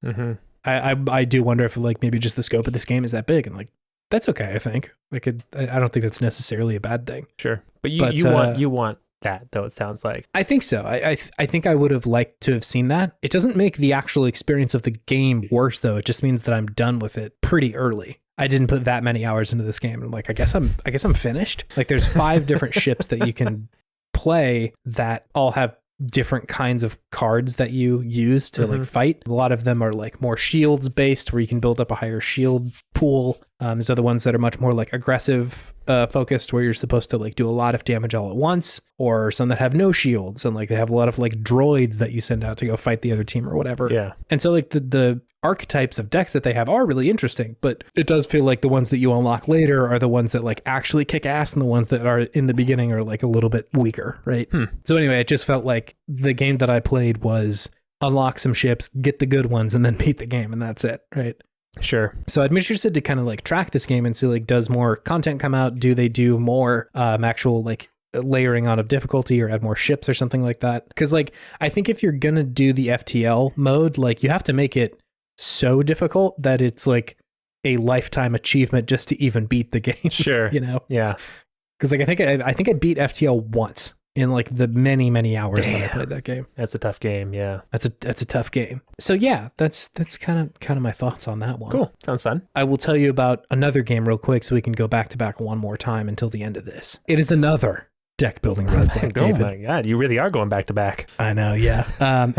I do wonder if like maybe just the scope of this game is that big, and like, that's okay. I think like I don't think that's necessarily a bad thing. Sure. But you want that though, it sounds like. I think so. I think I would have liked to have seen that. It doesn't make the actual experience of the game worse though. It just means that I'm done with it pretty early. I didn't put that many hours into this game. I'm like, I guess I'm finished. Like there's 5 different ships that you can play that all have different kinds of cards that you use to like fight. A lot of them are like more shields based, where you can build up a higher shield pool. There's other ones that are much more like aggressive focused, where you're supposed to like do a lot of damage all at once, or some that have no shields and like they have a lot of like droids that you send out to go fight the other team or whatever. Yeah. And so like the archetypes of decks that they have are really interesting, but it does feel like the ones that you unlock later are the ones that like actually kick ass, and the ones that are in the beginning are like a little bit weaker, right? So anyway, it just felt like the game that I played was unlock some ships, get the good ones, and then beat the game, and that's it, right? Sure. So I'm interested to kind of like track this game and see like, does more content come out? Do they do more actual like layering on of difficulty, or add more ships or something like that? Because like, I think if you're gonna do the FTL mode, like you have to make it so difficult that it's like a lifetime achievement just to even beat the game. Sure. You know? Yeah. Because like I think I beat FTL once in like the many hours that I played that game. That's a tough game. Yeah. That's a tough game. So yeah, that's kind of my thoughts on that one. Cool. Sounds fun. I will tell you about another game real quick so we can go back to back one more time until the end of this. It is another deck building roguelike, David. Oh my God, you really are going back to back. I know, yeah.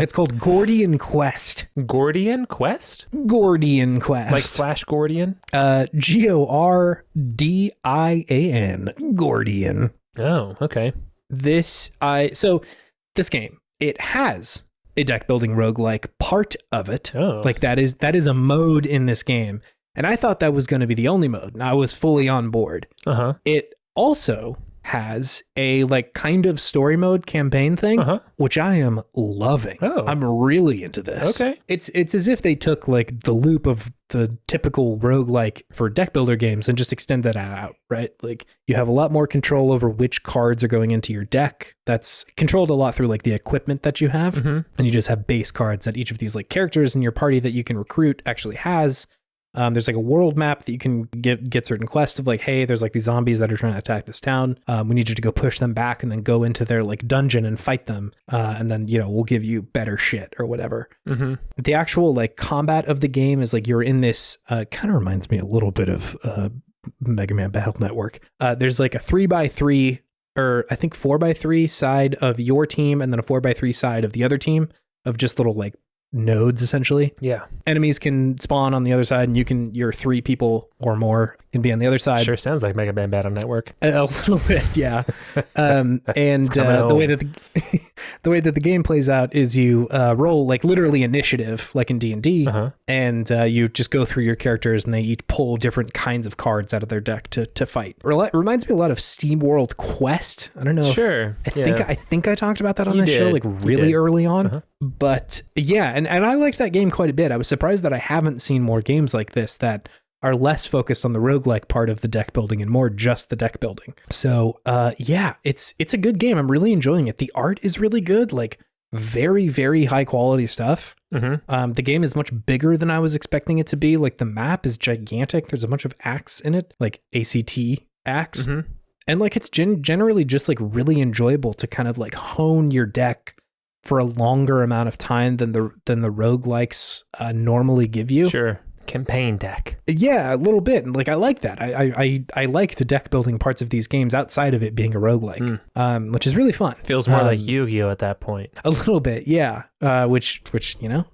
It's called Gordian Quest. Gordian Quest? Gordian Quest. Like Flash Gordian? Gordian. Gordian. Oh, okay. This game, it has a deck building roguelike part of it. Oh. Like that is a mode in this game. And I thought that was going to be the only mode, and I was fully on board. It also has a like kind of story mode campaign thing, which I am loving. I'm really into this. Okay. It's as if they took like the loop of the typical roguelike for deck builder games and just extended that out, right? Like you have a lot more control over which cards are going into your deck. That's controlled a lot through like the equipment that you have. And you just have base cards that each of these like characters in your party that you can recruit actually has. There's like a world map that you can get certain quests of like, hey, there's like these zombies that are trying to attack this town. We need you to go push them back and then go into their like dungeon and fight them. And then, you know, we'll give you better shit or whatever. The actual like combat of the game is like you're in this, kind of reminds me a little bit of Mega Man Battle Network. There's like a 3x3 or I think 4x3 side of your team, and then a 4x3 side of the other team, of just little like nodes essentially. Yeah. Enemies can spawn on the other side, and you're 3 people or more can be on the other side. Sure sounds like Mega Man Battle Network. A little bit, yeah. And the way that the way that the game plays out is you roll like literally initiative, like in D&D, and you just go through your characters, and they each pull different kinds of cards out of their deck to fight. Reminds me a lot of SteamWorld Quest. I don't know. Sure. I think I talked about that on the show like really early on. But yeah, and I liked that game quite a bit. I was surprised that I haven't seen more games like this that are less focused on the roguelike part of the deck building and more just the deck building. So yeah, it's a good game. I'm really enjoying it. The art is really good, like very, very high quality stuff. The game is much bigger than I was expecting it to be. Like the map is gigantic. There's a bunch of acts in it, like ACT acts. And like it's generally just like really enjoyable to kind of like hone your deck for a longer amount of time than the roguelikes normally give you. Sure. Campaign deck. Yeah, a little bit. And like I like that. I like the deck building parts of these games outside of it being a roguelike, which is really fun. Feels more like Yu-Gi-Oh at that point. A little bit, yeah. Which you know,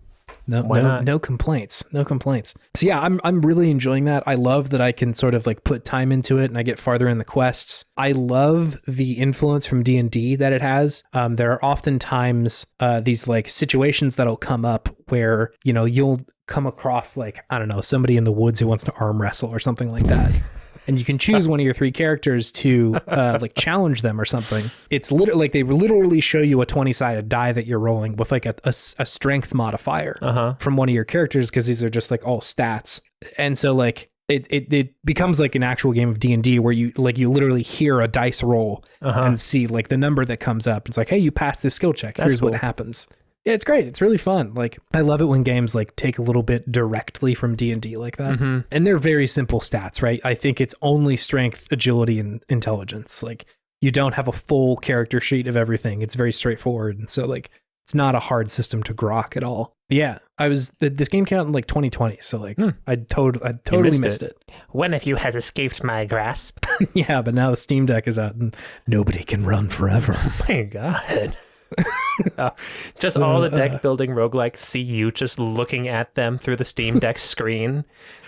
no complaints. So yeah, I'm really enjoying that. I love that I can sort of like put time into it and I get farther in the quests. I love the influence from D&D that it has. There are oftentimes these like situations that'll come up where, you know, you'll come across like, I don't know, somebody in the woods who wants to arm wrestle or something like that. And you can choose one of your three characters to like challenge them or something. It's literally like they literally show you a 20-sided die that you're rolling with like a strength modifier from one of your characters, because these are just like all stats. And so like it becomes like an actual game of D&D where you literally hear a dice roll and see like the number that comes up. It's like, hey, you passed this skill check. Here's what happens. Yeah, it's great. It's really fun. Like, I love it when games like take a little bit directly from D&D like that. And they're very simple stats, right? I think it's only strength, agility, and intelligence. Like, you don't have a full character sheet of everything. It's very straightforward. And so like, it's not a hard system to grok at all. But yeah, this game came out in like 2020. So like, I totally missed it. One of you has escaped my grasp. Yeah, but now the Steam Deck is out and nobody can run forever. Oh my God. All the deck building roguelikes see you just looking at them through the Steam Deck screen,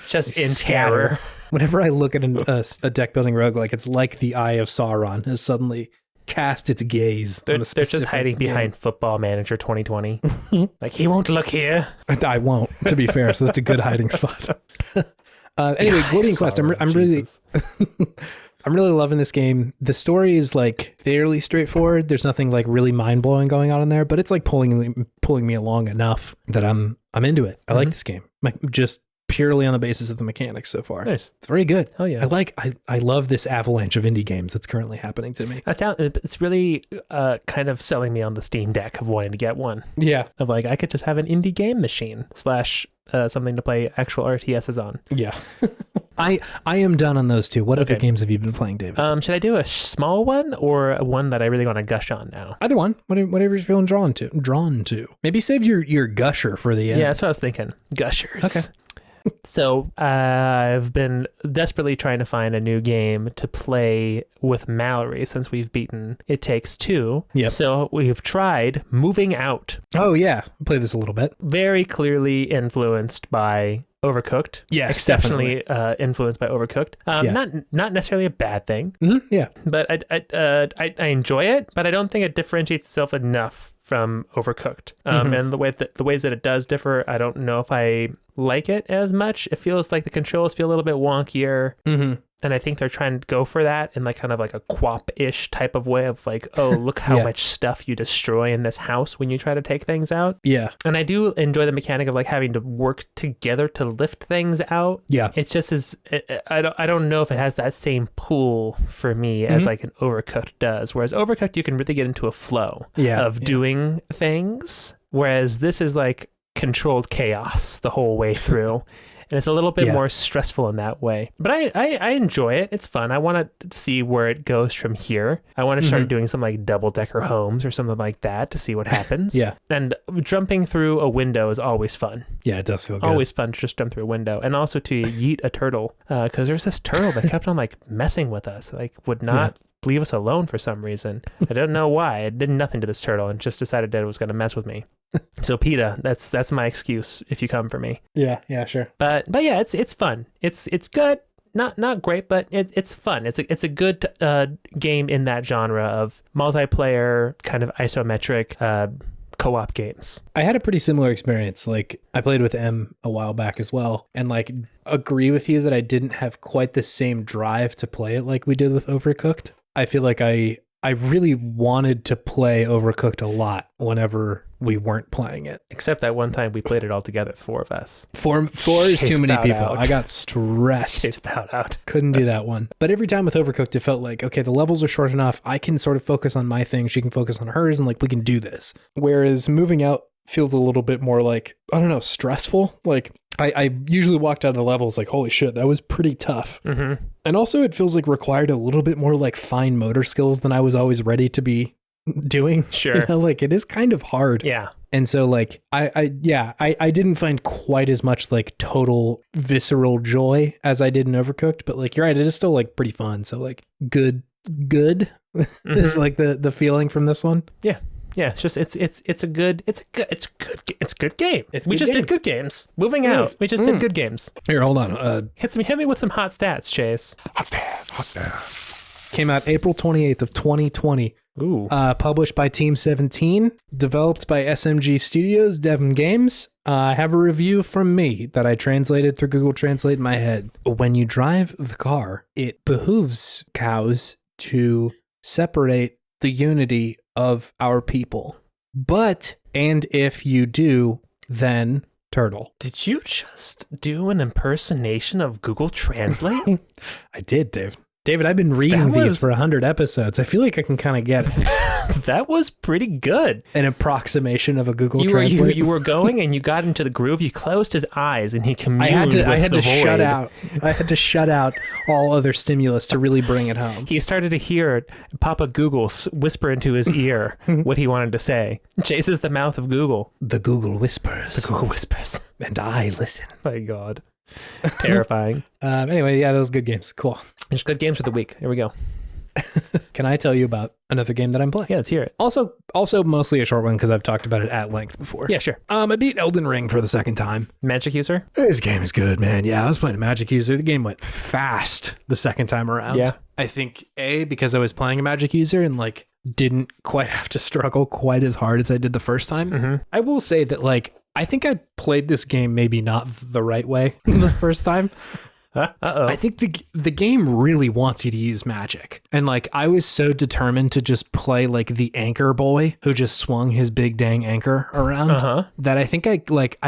just in terror. Whenever I look at a deck building roguelike, it's like the Eye of Sauron has suddenly cast its gaze. They're just hiding behind Football Manager 2020. Like, he won't look here. I won't, to be fair. So that's a good hiding spot. Anyway, Gordian Quest. I'm really. I'm really loving this game. The story is like fairly straightforward. There's nothing like really mind-blowing going on in there, but it's like pulling me along enough that I'm into it. I like this game. Just purely on the basis of the mechanics so far. Nice. It's very good. Oh yeah. I love this avalanche of indie games that's currently happening to me. It's really kind of selling me on the Steam Deck of wanting to get one. Yeah. Of like, I could just have an indie game machine / something to play actual RTSs on. Yeah. I am done on those two. What other games have you been playing, David? Should I do a small one or one that I really want to gush on now? Either one. Whatever you're feeling drawn to. Maybe save your gusher for the end. Yeah, that's what I was thinking. Gushers. Okay. So I've been desperately trying to find a new game to play with Mallory since we've beaten It Takes Two. Yep. So we've tried Moving Out. Oh, yeah. Play this a little bit. Very clearly influenced by Overcooked. Yes, exceptionally influenced by Overcooked. Not necessarily a bad thing. Yeah. But I enjoy it, but I don't think it differentiates itself enough from Overcooked. And the ways that it does differ, I don't know if I like it as much. It feels like the controls feel a little bit wonkier. And I think they're trying to go for that in like kind of like a QWOP-ish type of way of like, oh, look how much stuff you destroy in this house when you try to take things out. Yeah. And I do enjoy the mechanic of like having to work together to lift things out. Yeah. It's just I don't know if it has that same pull for me as like an Overcooked does. Whereas Overcooked, you can really get into a flow of doing things. Whereas this is like controlled chaos the whole way through. And it's a little bit more stressful in that way. But I enjoy it. It's fun. I want to see where it goes from here. I want to start doing some like double-decker homes or something like that to see what happens. And jumping through a window is always fun. Yeah, it does feel good. Always fun to just jump through a window. And also to yeet a turtle. Because there's this turtle that kept on like messing with us. Like would not leave us alone for some reason. I don't know why. It did nothing to this turtle and just decided that it was going to mess with me. So PETA, that's my excuse if you come for me. Yeah, sure. But yeah, it's fun. It's good. not great, but it's fun. It's a good game in that genre of multiplayer kind of isometric co-op games. I had a pretty similar experience. Like, I played with M a while back as well, and like agree with you that I didn't have quite the same drive to play it like we did with Overcooked. I feel like I really wanted to play Overcooked a lot whenever we weren't playing it. Except that one time we played it all together, 4 of us. Four is too many people. Out. I got stressed. Chase bowed out. Couldn't do that one. But every time with Overcooked, it felt like, okay, the levels are short enough. I can sort of focus on my thing. She can focus on hers, and like we can do this. Whereas moving out feels a little bit more like, I don't know, stressful. Like I usually walked out of the levels like, holy shit, that was pretty tough. Mm-hmm. And also it feels like required a little bit more like fine motor skills than I was always ready to be doing. Sure. Like it is kind of hard. Yeah. And so like, I didn't find quite as much like total visceral joy as I did in Overcooked, but like, you're right, it is still like pretty fun. So like good is like the feeling from this one. Yeah. Yeah, it's just it's a good game. We just did good games. Moving out, we just did good games. Here, hold on. Hit me with some hot stats, Chase. Hot stats. Came out April 28th of 2020. Ooh. Published by Team 17, developed by SMG Studios, Devon Games. I have a review from me that I translated through Google Translate in my head. When you drive the car, it behooves cows to separate the unity of our people. And if you do, then turtle. Did you just do an impersonation of Google Translate? I did, Dave. David, I've been reading these for 100 episodes. I feel like I can kind of get it. That was pretty good. An approximation of a Google Translate. You were going and you got into the groove. You closed his eyes and he communed I had to shut void. out. I had to shut out all other stimulus to really bring it home. He started to hear Papa Google whisper into his ear what he wanted to say. Chase is the mouth of Google. The Google whispers. The Google whispers. And I listen. My God. Terrifying. Anyway, yeah, those good games. Cool. Just good games for the week. Here we go. Can I tell you about another game that I'm playing? Yeah, let's hear it. Also mostly a short one because I've talked about it at length before. Yeah, sure. I beat Elden Ring for the second time. Magic User? This game is good, man. Yeah, I was playing a Magic User. The game went fast the second time around. Yeah. I think, because I was playing a Magic User and like didn't quite have to struggle quite as hard as I did the first time. Mm-hmm. I will say that like, I think I played this game maybe not the right way the first time. Uh-oh. I think the game really wants you to use magic. And like, I was so determined to just play like the anchor boy who just swung his big dang anchor around that I think I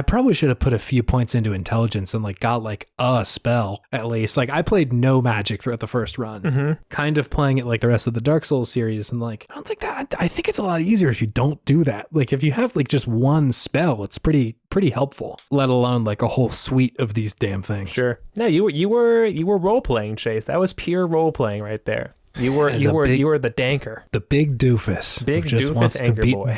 probably should have put a few points into intelligence and like got like a spell at least. Like I played no magic throughout the first run, kind of playing it like the rest of the Dark Souls series. And like, I think it's a lot easier if you don't do that. Like if you have like just one spell, it's pretty helpful, let alone like a whole suite of these damn things. Sure. No, you were role playing, Chase. That was pure role playing right there. You were the danker, the big doofus, who just wants to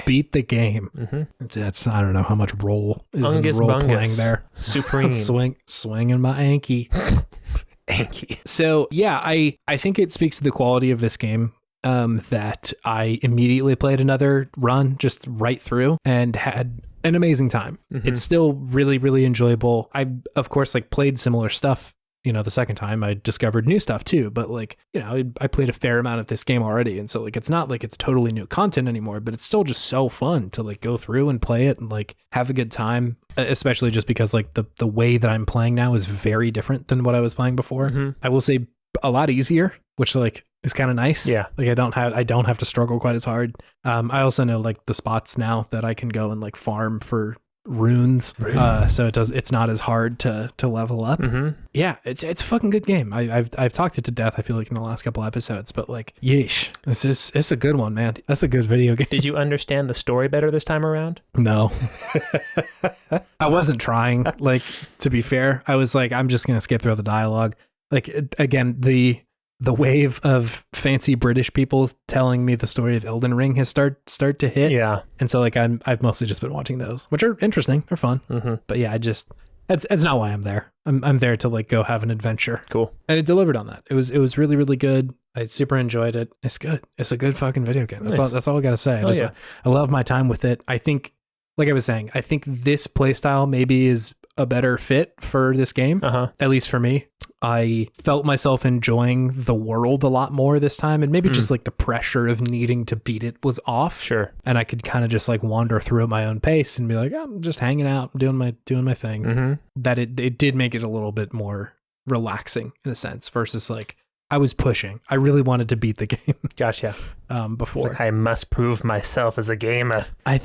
beat the game. Mm-hmm. That's, I don't know how much role is in role playing there. Supreme. Swinging my Anki. Anki. So yeah, I think it speaks to the quality of this game. That I immediately played another run just right through and had an amazing time. Mm-hmm. It's still really, really enjoyable. I, of course, like played similar stuff, the second time. I discovered new stuff too, but like, I played a fair amount of this game already. And so like, it's not like it's totally new content anymore, but it's still just so fun to like go through and play it and like have a good time, especially just because like the way that I'm playing now is very different than what I was playing before. Mm-hmm. I will say a lot easier, which like is kind of nice. Yeah. Like I don't have to struggle quite as hard. I also know like the spots now that I can go and like farm for runes. So it's not as hard to level up. Mm-hmm. Yeah, it's a fucking good game. I've talked it to death, I feel like, in the last couple episodes, but like, yeesh, it's a good one, man. That's a good video game. Did you understand the story better this time around? No. I wasn't trying, like, to be fair. I was like, I'm just gonna skip through the dialogue. Like, again, the wave of fancy British people telling me the story of Elden Ring has start to hit. Yeah. And so like I've mostly just been watching those, which are interesting. They're fun. Mm-hmm. But yeah, that's not why I'm there. I'm there to like go have an adventure. Cool. And it delivered on that. It was really, really good. I super enjoyed it. It's good. It's a good fucking video game. That's all I gotta say. I love my time with it. I think, like I was saying, I think this playstyle maybe is a better fit for this game, at least for me. I felt myself enjoying the world a lot more this time, and maybe just like the pressure of needing to beat it was off. Sure. And I could kind of just like wander through at my own pace and be like, oh, I'm just hanging out, doing my thing. That it did make it a little bit more relaxing in a sense versus like I was pushing. I really wanted to beat the game. Gotcha. Before. Like, I must prove myself as a gamer. I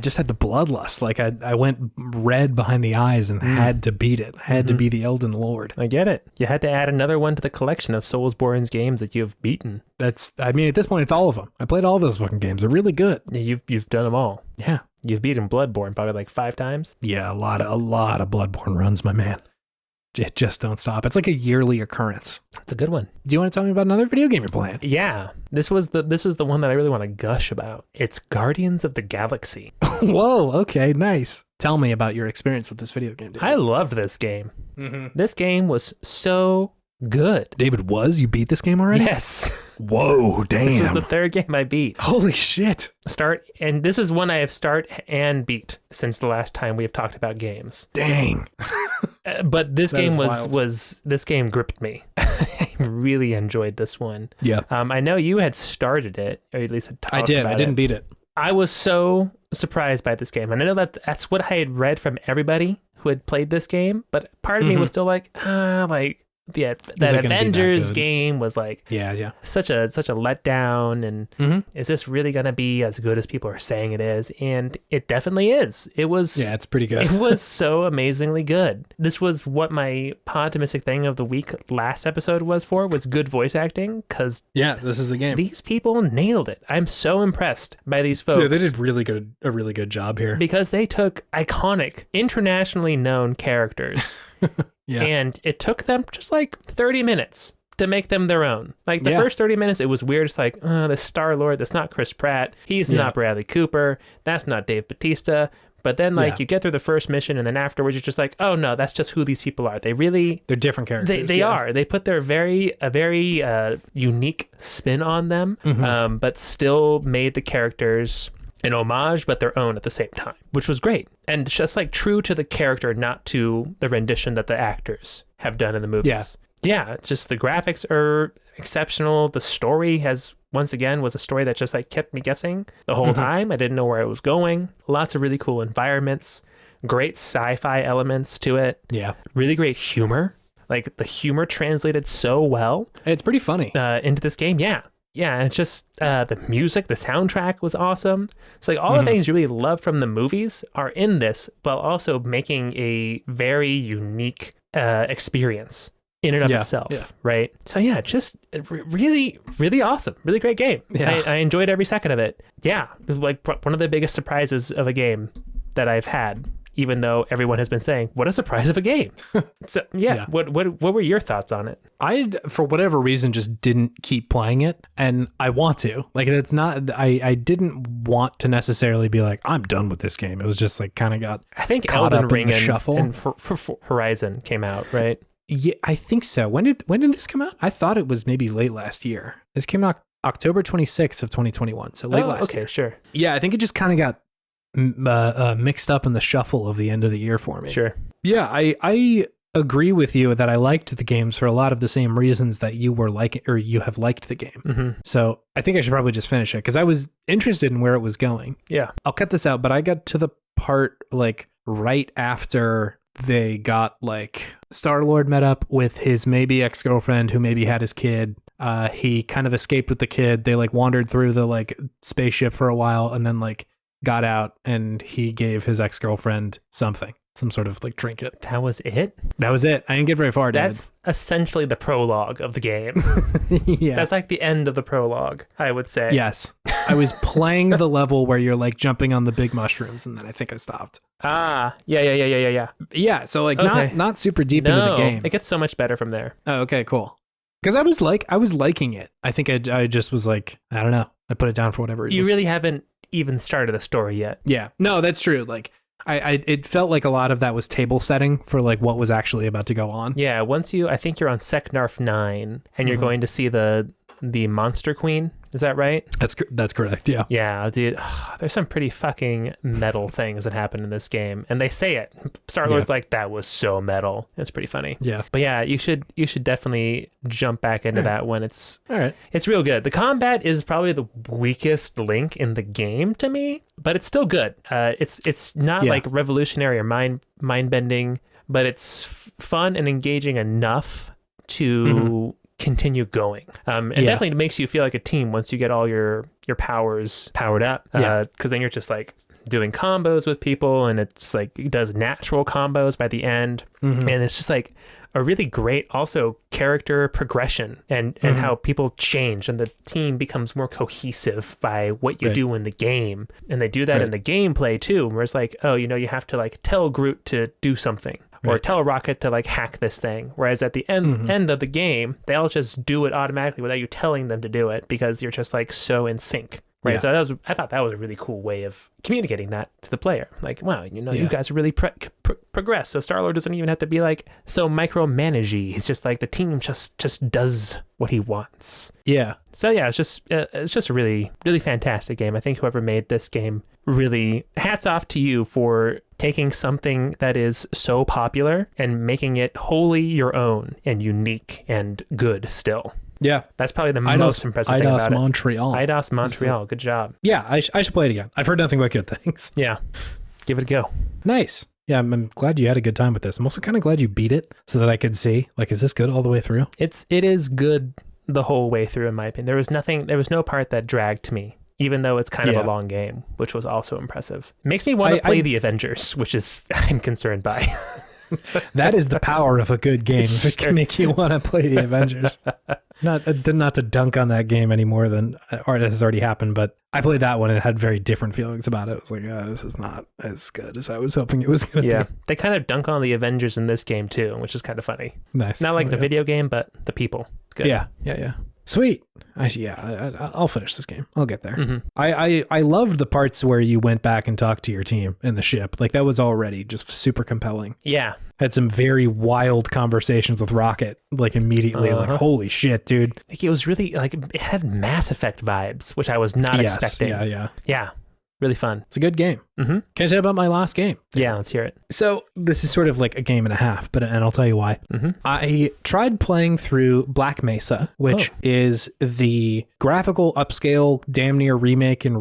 just had the bloodlust. Like I went red behind the eyes and had to beat it. I had to be the Elden Lord. I get it. You had to add another one to the collection of Soulsborne's games that you have beaten. I mean, at this point, it's all of them. I played all of those fucking games. They're really good. You've done them all. Yeah. You've beaten Bloodborne probably like 5 times. Yeah, a lot of Bloodborne runs, my man. It just don't stop. It's like a yearly occurrence. That's a good one. Do you want to tell me about another video game you're playing? Yeah. This is the one that I really want to gush about. It's Guardians of the Galaxy. Whoa, okay, nice. Tell me about your experience with this video game, David. I loved this game. This game was so good. David, you beat this game already? Yes. Whoa, damn. This is the 3rd game I beat. Holy shit. And this is one I have start and beat since the last time we have talked about games. Dang. But this game was this game gripped me. I really enjoyed this one. Yeah. I know you had started it, or at least had talked about it. I didn't beat it. I was so surprised by this game. And I know that's what I had read from everybody who had played this game, but part of me was still like, that Avengers game was like such a letdown, and is this really gonna be as good as people are saying it is? And it definitely is. It's pretty good. It was so amazingly good. This was what my Podtimistic thing of the week last episode was good voice acting, because this is the game. These people nailed it. I'm so impressed by these folks. Yeah, they did a really good job here, because they took iconic, internationally known characters and it took them just like 30 minutes to make them their own. Like the first 30 minutes, it was weird. It's like, the Star-Lord, that's not Chris Pratt. He's not Bradley Cooper. That's not Dave Bautista. But then you get through the first mission, and then afterwards you're just like, oh no, that's just who these people are. They're different characters. They are. They put their a very unique spin on them, but still made the characters an homage, but their own at the same time, which was great. And just like true to the character, not to the rendition that the actors have done in the movies. Yeah, it's just the graphics are exceptional. The story was a story that just like kept me guessing the whole time. I didn't know where I was going. Lots of really cool environments, great sci-fi elements to it. Yeah. Really great humor. Like the humor translated so well. It's pretty funny. Into this game. Yeah. Yeah, and it's just the music, the soundtrack was awesome. So like all the things you really love from the movies are in this, while also making a very unique experience in and of itself, right? So yeah, just really, really awesome. Really great game. Yeah. I enjoyed every second of it. Yeah, it was like one of the biggest surprises of a game that I've had, even though everyone has been saying, what a surprise of a game. So what were your thoughts on it? I, for whatever reason, just didn't keep playing it, and I want to. Like, it's not, I didn't want to necessarily be like, I'm done with this game. It was just like kind of got I think caught Elden up Ring in the shuffle. And Horizon came out, right? Yeah, I think so. When did this come out? I thought it was maybe late last year. This came out October 26th of 2021, so late last year. Okay, sure. Yeah, I think it just kind of got mixed up in the shuffle of the end of the year for me. Sure. Yeah, I agree with you that I liked the games for a lot of the same reasons that you were like, or you have liked the game. So I think I should probably just finish it because I was interested in where it was going. Yeah. I'll cut this out, but I got to the part like right after they got like Star-Lord met up with his maybe ex-girlfriend who maybe had his kid. He kind of escaped with the kid. They like wandered through the like spaceship for a while and then like got out, and he gave his ex-girlfriend some sort of like trinket. That was it? That was it. I didn't get very far, David. That's essentially the prologue of the game. Yeah. That's like the end of the prologue, I would say. Yes. I was playing the level where you're like jumping on the big mushrooms, and then I think I stopped. Ah, yeah. Yeah, so like not super deep into the game. It gets so much better from there. Oh, okay, cool. Because I was liking it. I think I just was like, I don't know. I put it down for whatever reason. You really haven't even started the story yet. Yeah. No, that's true. Like it felt like a lot of that was table setting for like what was actually about to go on. Yeah, I think you're on Seknarf 9 and you're going to see the Monster Queen Is that right? That's correct. Yeah. Yeah, dude. There's some pretty fucking metal things that happen in this game, and they say it. Star-Lord's like, that was so metal. It's pretty funny. Yeah. But yeah, you should definitely jump back into that when it's all right. It's real good. The combat is probably the weakest link in the game to me, but it's still good. It's not like revolutionary or mind bending, but it's fun and engaging enough to continue going. And definitely makes you feel like a team once you get all your powers powered up. Because then you're just like doing combos with people, and it's like it does natural combos by the end, and it's just like a really great also character progression and how people change and the team becomes more cohesive by what you do in the game. And they do that in the gameplay too, where it's like, oh, you have to like tell Groot to do something or tell Rocket to like hack this thing. Whereas at the end of the game, they all just do it automatically without you telling them to do it because you're just like so in sync. Right. Yeah. So I thought that was a really cool way of communicating that to the player. Like, wow, you guys are really progress. So Star-Lord doesn't even have to be like so micromanagey. He's just like the team just does what he wants. Yeah. So yeah, it's just a really, really fantastic game. I think whoever made this game, really hats off to you for taking something that is so popular and making it wholly your own and unique and good still. Yeah, that's probably the most impressive thing about it. Eidos Montreal, good job. Yeah, I should play it again. I've heard nothing but good things. Yeah, give it a go. Nice. Yeah, I'm glad you had a good time with this. I'm also kind of glad you beat it so that I could see, like, is this good all the way through? It is good the whole way through, in my opinion. There was no part that dragged me, even though it's kind of a long game, which was also impressive. It makes me want to play the Avengers, which is I'm concerned by. That is the power of a good game. If it can make you want to play the Avengers. Not to dunk on that game any more than has already happened, but I played that one and had very different feelings about it. I was like, this is not as good as I was hoping it was going to be. They kind of dunk on the Avengers in this game too, which is kind of funny. Nice. Not like the video game, but the people. It's good. Yeah. Sweet. I'll finish this game. I'll get there. I loved the parts where you went back and talked to your team in the ship. Like that was already just super compelling. Yeah. Had some very wild conversations with Rocket, like immediately, like, holy shit, dude. Like it was really like, it had Mass Effect vibes, which I was not expecting. Yeah. Really fun. It's a good game. Can I tell you about my last game? Yeah, let's hear it. So this is sort of like a game and a half, and I'll tell you why. I tried playing through Black Mesa, which is the graphical upscale, damn near remake and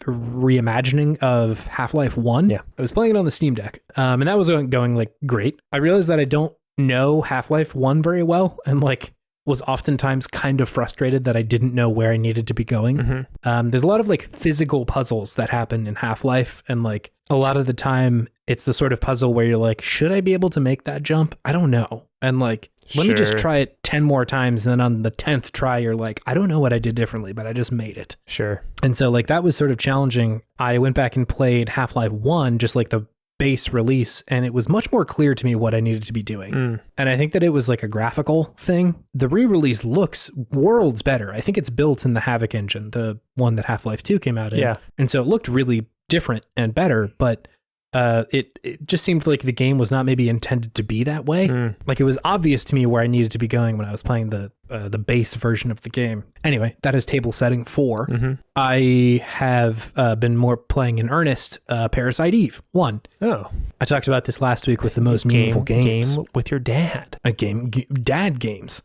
reimagining of Half-Life 1. Yeah. I was playing it on the Steam Deck, and that was going like great. I realized that I don't know Half-Life 1 very well, and like was oftentimes kind of frustrated that I didn't know where I needed to be going. There's a lot of like physical puzzles that happen in Half-Life, and like a lot of the time it's the sort of puzzle where you're like, should I be able to make that jump? I don't know. And like, let me just try it 10 more times. And then on the 10th try, you're like, I don't know what I did differently, but I just made it. Sure. And so like that was sort of challenging. I went back and played Half-Life 1, just like the base release, and it was much more clear to me what I needed to be doing. And I think that it was like a graphical thing. The re-release looks worlds better. I think it's built in the Havoc engine, the one that Half-Life 2 came out in. Yeah. And so it looked really different and better, but it just seemed like the game was not maybe intended to be that way. Like it was obvious to me where I needed to be going when I was playing the base version of the game. Anyway, that is table setting 4. I have been more playing in earnest Parasite Eve 1. Oh. I talked about this last week with the most meaningful games. Game with your dad. Dad games.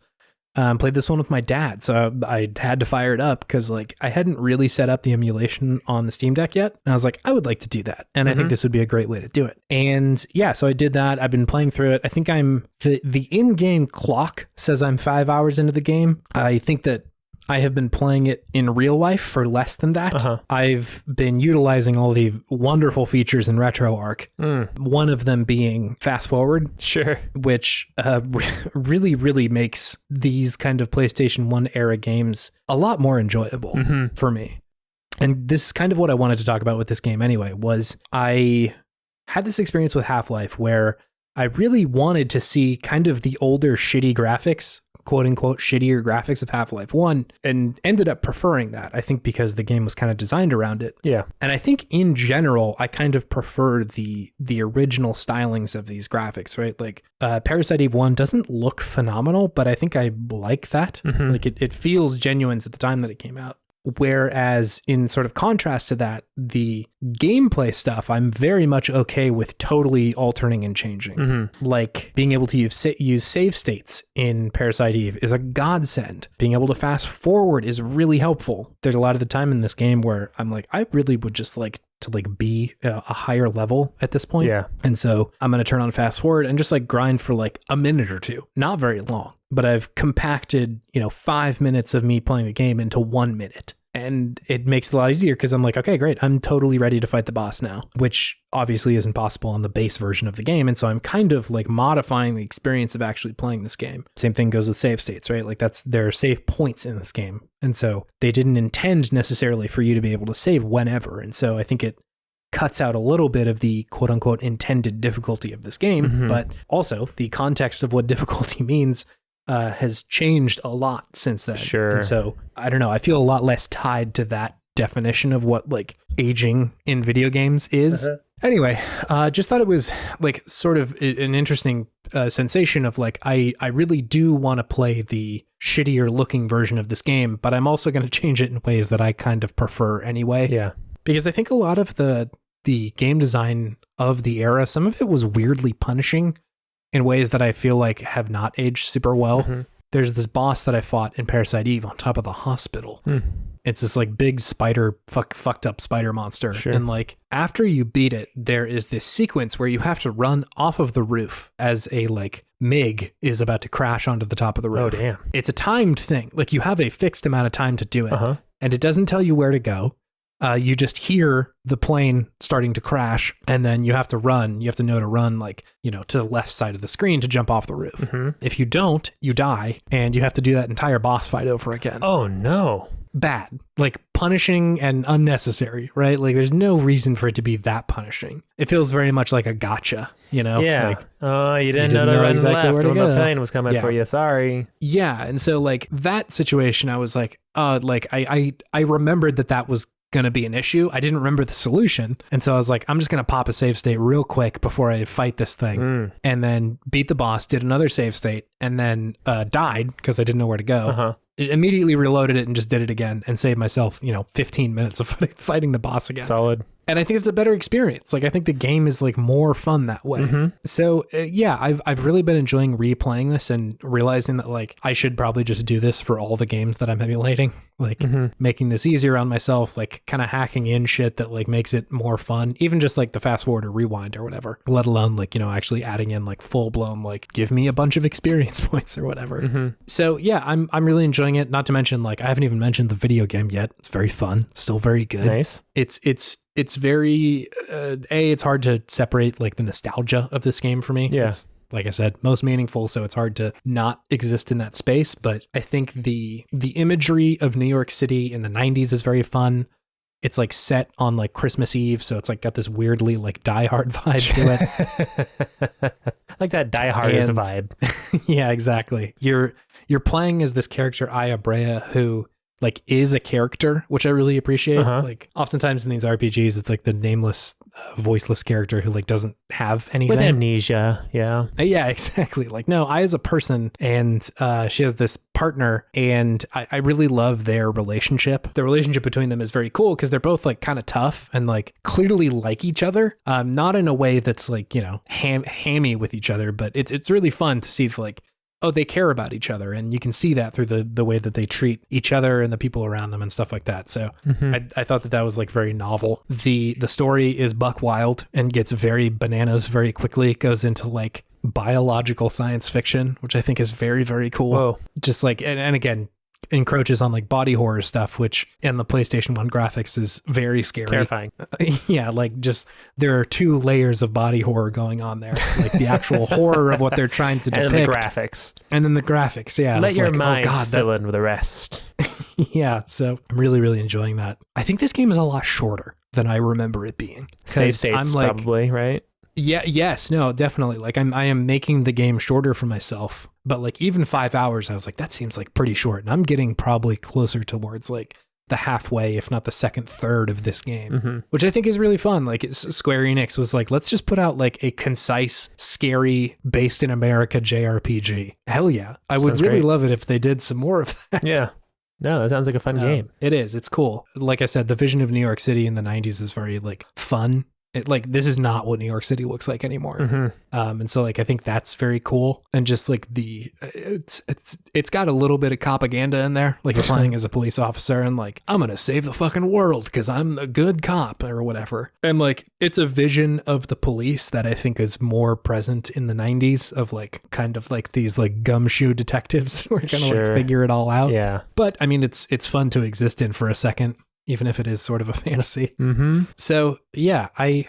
Played this one with my dad, so I had to fire it up because like I hadn't really set up the emulation on the Steam Deck yet, and I was like, I would like to do that, and I think this would be a great way to do it. And yeah, so I did that. I've been playing through it. I think I'm the in-game clock says I'm 5 hours into the game. I think that I have been playing it in real life for less than that. I've been utilizing all the wonderful features in RetroArch. One of them being fast forward. Sure. Which really, really makes these kind of PlayStation 1 era games a lot more enjoyable for me. And this is kind of what I wanted to talk about with this game anyway, was I had this experience with Half-Life where I really wanted to see kind of the older shitty graphics quote unquote shittier graphics of Half-Life 1 and ended up preferring that, I think, because the game was kind of designed around it. Yeah. And I think in general, I kind of prefer the original stylings of these graphics, right? Like Parasite Eve 1 doesn't look phenomenal, but I think I like that. Like it feels genuine at the time that it came out. Whereas in sort of contrast to that, the gameplay stuff, I'm very much okay with totally altering and changing. Like being able to use save states in Parasite Eve is a godsend. Being able to fast forward is really helpful. There's a lot of the time in this game where I'm like, I really would just like to like be a higher level at this point. Yeah. And so I'm going to turn on fast forward and just like grind for like a minute or two. Not very long, but I've compacted, 5 minutes of me playing the game into 1 minute. And it makes it a lot easier because I'm like, okay, great. I'm totally ready to fight the boss now, which obviously isn't possible on the base version of the game. And so I'm kind of like modifying the experience of actually playing this game. Same thing goes with save states, right? Like there are save points in this game. And so they didn't intend necessarily for you to be able to save whenever. And so I think it cuts out a little bit of the quote unquote intended difficulty of this game, but also the context of what difficulty means has changed a lot since then. Sure. And so I don't know, I feel a lot less tied to that definition of what like aging in video games is. Anyway, just thought it was like sort of an interesting sensation of like, I really do want to play the shittier looking version of this game, but I'm also going to change it in ways that I kind of prefer anyway. Yeah. Because I think a lot of the game design of the era, some of it was weirdly punishing in ways that I feel like have not aged super well. There's this boss that I fought in Parasite Eve on top of the hospital. It's this like big spider, fucked up spider monster. Sure. And like after you beat it, there is this sequence where you have to run off of the roof as a like MiG is about to crash onto the top of the roof. Oh, damn. It's a timed thing. Like you have a fixed amount of time to do it. And it doesn't tell you where to go. You just hear the plane starting to crash, and then you have to run. You have to know to run, like, to the left side of the screen to jump off the roof. If you don't, you die, and you have to do that entire boss fight over again. Oh, no. Bad. Like, punishing and unnecessary, right? Like, there's no reason for it to be that punishing. It feels very much like a gotcha, Yeah. Like, you didn't know to run exactly left where to when go. the plane was coming for you. Sorry. Yeah, and so, like, that situation, I was like, I remembered that was going to be an issue. I didn't remember the solution. And so I was like, I'm just going to pop a save state real quick before I fight this thing. And then beat the boss, did another save state, and then died because I didn't know where to go. It immediately reloaded it and just did it again and saved myself, 15 minutes of fighting the boss again. Solid. And I think it's a better experience. Like, I think the game is like more fun that way. So yeah, I've really been enjoying replaying this and realizing that like I should probably just do this for all the games that I'm emulating, like making this easier on myself, like kind of hacking in shit that like makes it more fun, even just like the fast forward or rewind or whatever, let alone like, actually adding in like full blown, like give me a bunch of experience points or whatever. So yeah, I'm really enjoying it. Not to mention, like, I haven't even mentioned the video game yet. It's very fun, still very good. Nice. It's very, it's hard to separate like the nostalgia of this game for me. Yeah. It's, like I said, most meaningful, so it's hard to not exist in that space. But I think the imagery of New York City in the 90s is very fun. It's like set on like Christmas Eve, so it's like got this weirdly like Die Hard vibe to it. Like that Die Hard is the vibe. Yeah, exactly. You're playing as this character Aya Brea who like is a character, which I really appreciate. Like oftentimes in these RPGs, it's like the nameless, voiceless character who like doesn't have anything. With amnesia, yeah. Yeah, exactly. Like, no, Aya's a person, and she has this partner, and I really love their relationship. The relationship between them is very cool because they're both like kind of tough and like clearly like each other. Not in a way that's like, hammy with each other, but it's really fun to see like, oh, they care about each other. And you can see that through the way that they treat each other and the people around them and stuff like that. So I thought that was like very novel. The story is buck wild and gets very bananas very quickly. It goes into like biological science fiction, which I think is very, very cool. Whoa. Just like, and again, encroaches on like body horror stuff, which in the PlayStation 1 graphics is very scary. Terrifying. Yeah, like just there are 2 layers of body horror going on there. Like the actual horror of what they're trying to depict. And the graphics. And then the graphics, yeah. Let your like, mind fill in with the rest. Yeah, so I'm really, really enjoying that. I think this game is a lot shorter than I remember it being. Save states, I'm like, probably, right? Yeah, yes, no, definitely. Like I am making the game shorter for myself, but like even 5 hours, I was like, that seems like pretty short. And I'm getting probably closer towards like the halfway, if not the second third of this game, which I think is really fun. Like Square Enix was like, let's just put out like a concise, scary, based in America JRPG. Hell yeah. I would Sounds really great. love it if they did some more of that. Yeah. No, that sounds like a fun game. It is. It's cool. Like I said, the vision of New York City in the 90s is very like fun. Like this is not what New York City looks like anymore. And so like I think that's very cool. And just like it's got a little bit of propaganda in there. Like you're playing as a police officer and like I'm gonna save the fucking world because I'm a good cop or whatever. And like it's a vision of the police that I think is more present in the 90s of like kind of like these like gumshoe detectives who are gonna like figure it all out. Yeah. But I mean it's fun to exist in for a second, even if it is sort of a fantasy. So yeah, I'm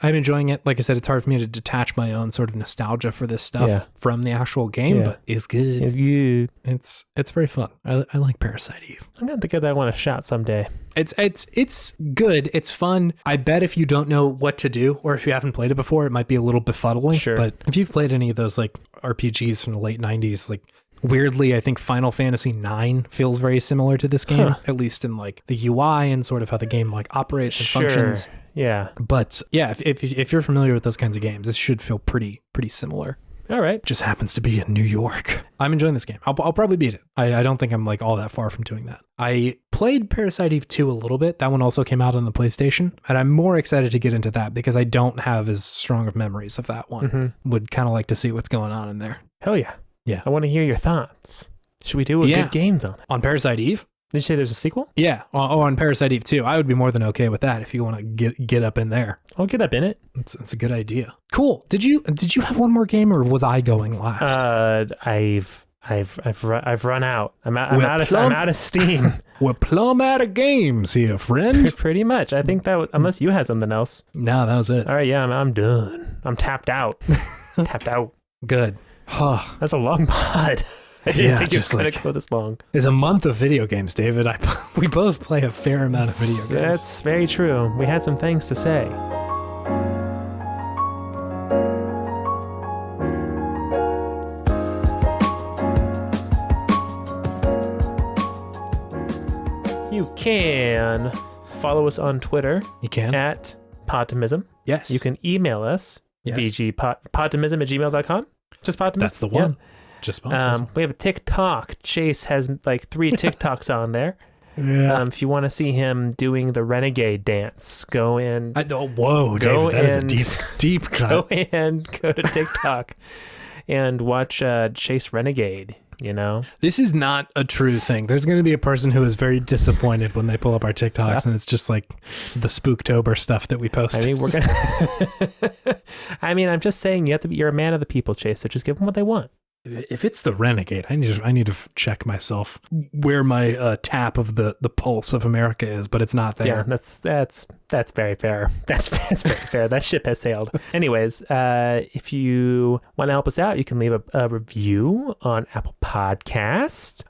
enjoying it. Like I said, it's hard for me to detach my own sort of nostalgia for this stuff from the actual game, but it's good. It's good. It's very fun. I like Parasite Eve. I'm going to give that one a shot someday. It's good. It's fun. I bet if you don't know what to do, or if you haven't played it before, it might be a little befuddling. Sure. But if you've played any of those like RPGs from the late 90s, like weirdly, I think Final Fantasy IX feels very similar to this game, at least in like the UI and sort of how the game like operates and functions. Yeah. But yeah, if you're familiar with those kinds of games, this should feel pretty similar. All right. Just happens to be in New York. I'm enjoying this game. I'll probably beat it. I don't think I'm like all that far from doing that. I played Parasite Eve 2 a little bit. That one also came out on the PlayStation, and I'm more excited to get into that because I don't have as strong of memories of that one. Would kind of like to see what's going on in there. Hell yeah. Yeah. I want to hear your thoughts. Should we do a good games on it? On Parasite Eve? Did you say there's a sequel? Yeah. Oh, on Parasite Eve 2. I would be more than okay with that if you want to get up in there. I'll get up in it. It's a good idea. Cool. Did you have one more game or was I going last? I've run out. I'm out of steam. We're plumb out of games here, friend. Pretty much. I think that was, unless you had something else. No, that was it. All right, yeah, I'm done. I'm tapped out. Tapped out. Good. That's a long pod. I didn't think it was going to go this long. It's a month of video games, David. We both play a fair amount of video games. That's very true. We had some things to say. You can follow us on Twitter. You can. At Podtimism. Yes. You can email us. Yes. podtimism@gmail.com. Just Podtimism. That's the one. Yeah. Just Podtimism. We have a TikTok. Chase has like 3 TikToks on there. Yeah. If you want to see him doing the renegade dance, go in. Whoa, David, that is a deep cut. Go to TikTok and watch Chase Renegade. You know, this is not a true thing. There's going to be a person who is very disappointed when they pull up our TikToks and it's just like the Spooktober stuff that we post. I mean, we're gonna. I mean, I'm just saying you're a man of the people, Chase. So just give them what they want. If it's the renegade, I need to check myself where my tap of the pulse of America is, but it's not there. Yeah, that's very fair. That's very fair. That ship has sailed. Anyways, if you want to help us out, you can leave a review on Apple Podcast.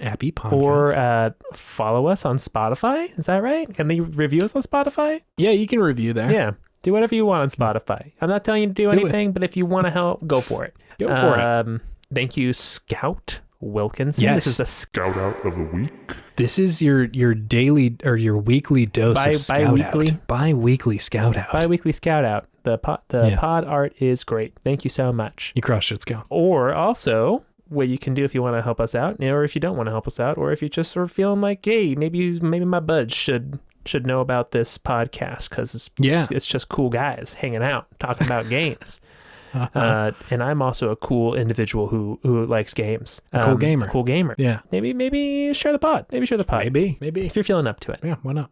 Or follow us on Spotify. Is that right? Can they review us on Spotify? Yeah, you can review there. Yeah. Do whatever you want on Spotify. I'm not telling you to do anything, but if you want to help, go for it. Go for it. Thank you, Scout Wilkinson. Yes. This is a Scout out of the week. This is your daily or your weekly dose of Scout Out. Bi-weekly Scout Out. Bi-weekly Scout Out. The pod art is great. Thank you so much. You crushed it, Scout. Or also, what you can do if you want to help us out, or if you don't want to help us out, or if you're just sort of feeling like, hey, maybe my buds should know about this podcast because it's just cool guys hanging out talking about games. And I'm also a cool individual who likes games. Cool gamer. Cool gamer. Yeah. Maybe share the pod. Maybe. If you're feeling up to it. Yeah, why not?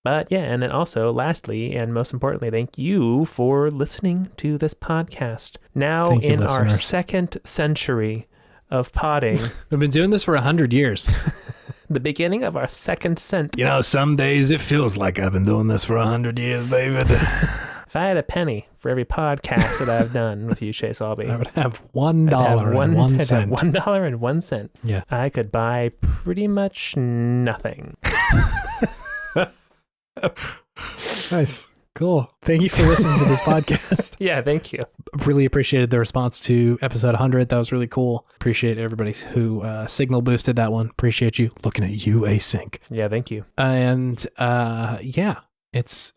But yeah, and then also lastly, and most importantly, thank you for listening to this podcast. Now in our second century of podding. We've been doing this for 100 years. The beginning of our second cent. You know, some days it feels like I've been doing this for 100 years, David. If I had a penny for every podcast that I've done with you, Chase Albee, I would have $1.01. $1.01. Yeah. I could buy pretty much nothing. Nice. Cool. Thank you for listening to this podcast. Yeah, thank you. Really appreciated the response to episode 100. That was really cool. Appreciate everybody who signal boosted that one. Appreciate you. Looking at you, Async. Yeah, thank you. And yeah, it's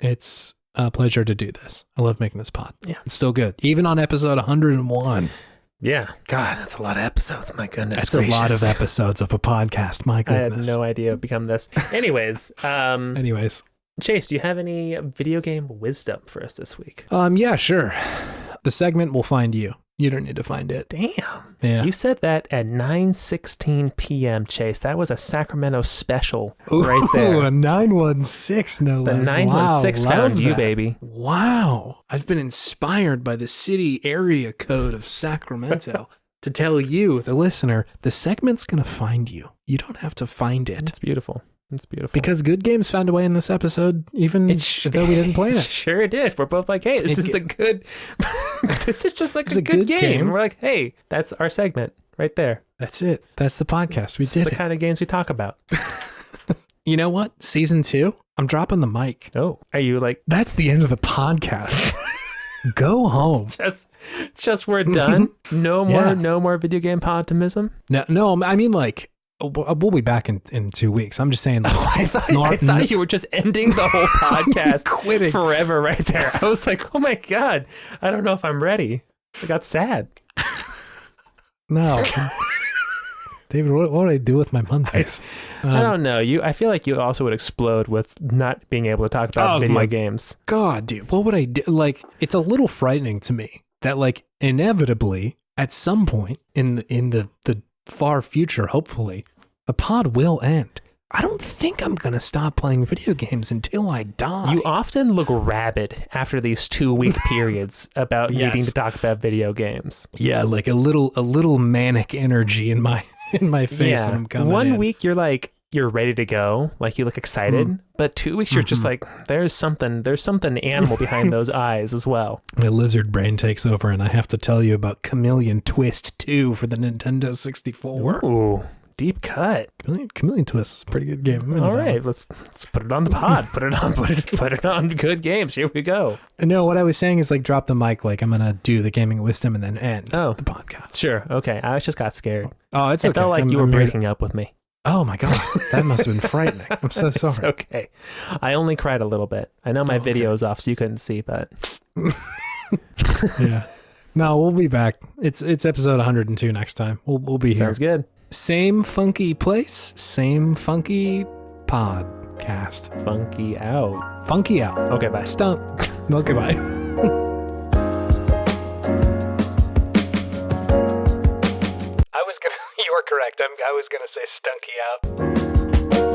a pleasure to do this. I love making this pod. Yeah. It's still good. Even on episode 101. Yeah. God, that's a lot of episodes. My goodness. That's a lot of episodes of a podcast. My I goodness. had no idea it would become this. Anyways, Chase, do you have any video game wisdom for us this week? Yeah, sure. The segment will find you. You don't need to find it. Damn. Yeah. You said that at 9:16 p.m., Chase. That was a Sacramento special Ooh, right there. A 916, no The less. 916 Wow, found love you, that. baby. Wow. I've been inspired by the city area code of Sacramento to tell you, the listener, the segment's going to find you. You don't have to find it. It's beautiful. It's beautiful. Because good games found a way in this episode, even though we didn't play it. Sure did. We're both like, hey, this is a good, this is just like It's a good game. We're like, hey, that's our segment right there. That's it. That's the podcast. We This did is it. the kind of games we talk about. You know what? Season 2, I'm dropping the mic. Oh, are you like, That's the end of the podcast. Go home. just we're done? No more video game optimism? No, I mean like, we'll be back in 2 weeks. I'm just saying. Like, I thought you were just ending the whole podcast quitting forever right there. I was like, oh my God, I don't know if I'm ready. I got sad. No. David, what would I do with my Mondays? I don't know. I feel like you also would explode with not being able to talk about video games. God, dude, what would I do? Like, it's a little frightening to me that, like, inevitably, at some point in the far future, hopefully, the pod will end. I don't think I'm going to stop playing video games until I die. You often look rabid after these 2-week periods about needing to talk about video games. Yeah, like a little manic energy in my face when I'm coming in. 1 week you're like, you're ready to go, like you look excited, but 2 weeks you're just like, there's something animal behind those eyes as well. My lizard brain takes over, and I have to tell you about Chameleon Twist 2 for the Nintendo 64. Ooh, deep cut. Chameleon Twist is a pretty good game. All right, let's put it on the pod. Put it on good games. Here we go. No, what I was saying is like drop the mic, like I'm gonna do the gaming wisdom and then end the podcast. Sure. Okay. I just got scared. Oh, it's okay. I felt like you were breaking up with me. Oh my God, that must have been frightening. I'm so sorry. It's okay. I only cried a little bit. I know my video is off, so you couldn't see, but yeah. No, we'll be back. It's episode 102 next time. We'll be here. Sounds good. Same funky place, same funky podcast. Funky out. Funky out. Okay, bye. Stump. Okay, bye. You were correct. I was gonna say stunky out.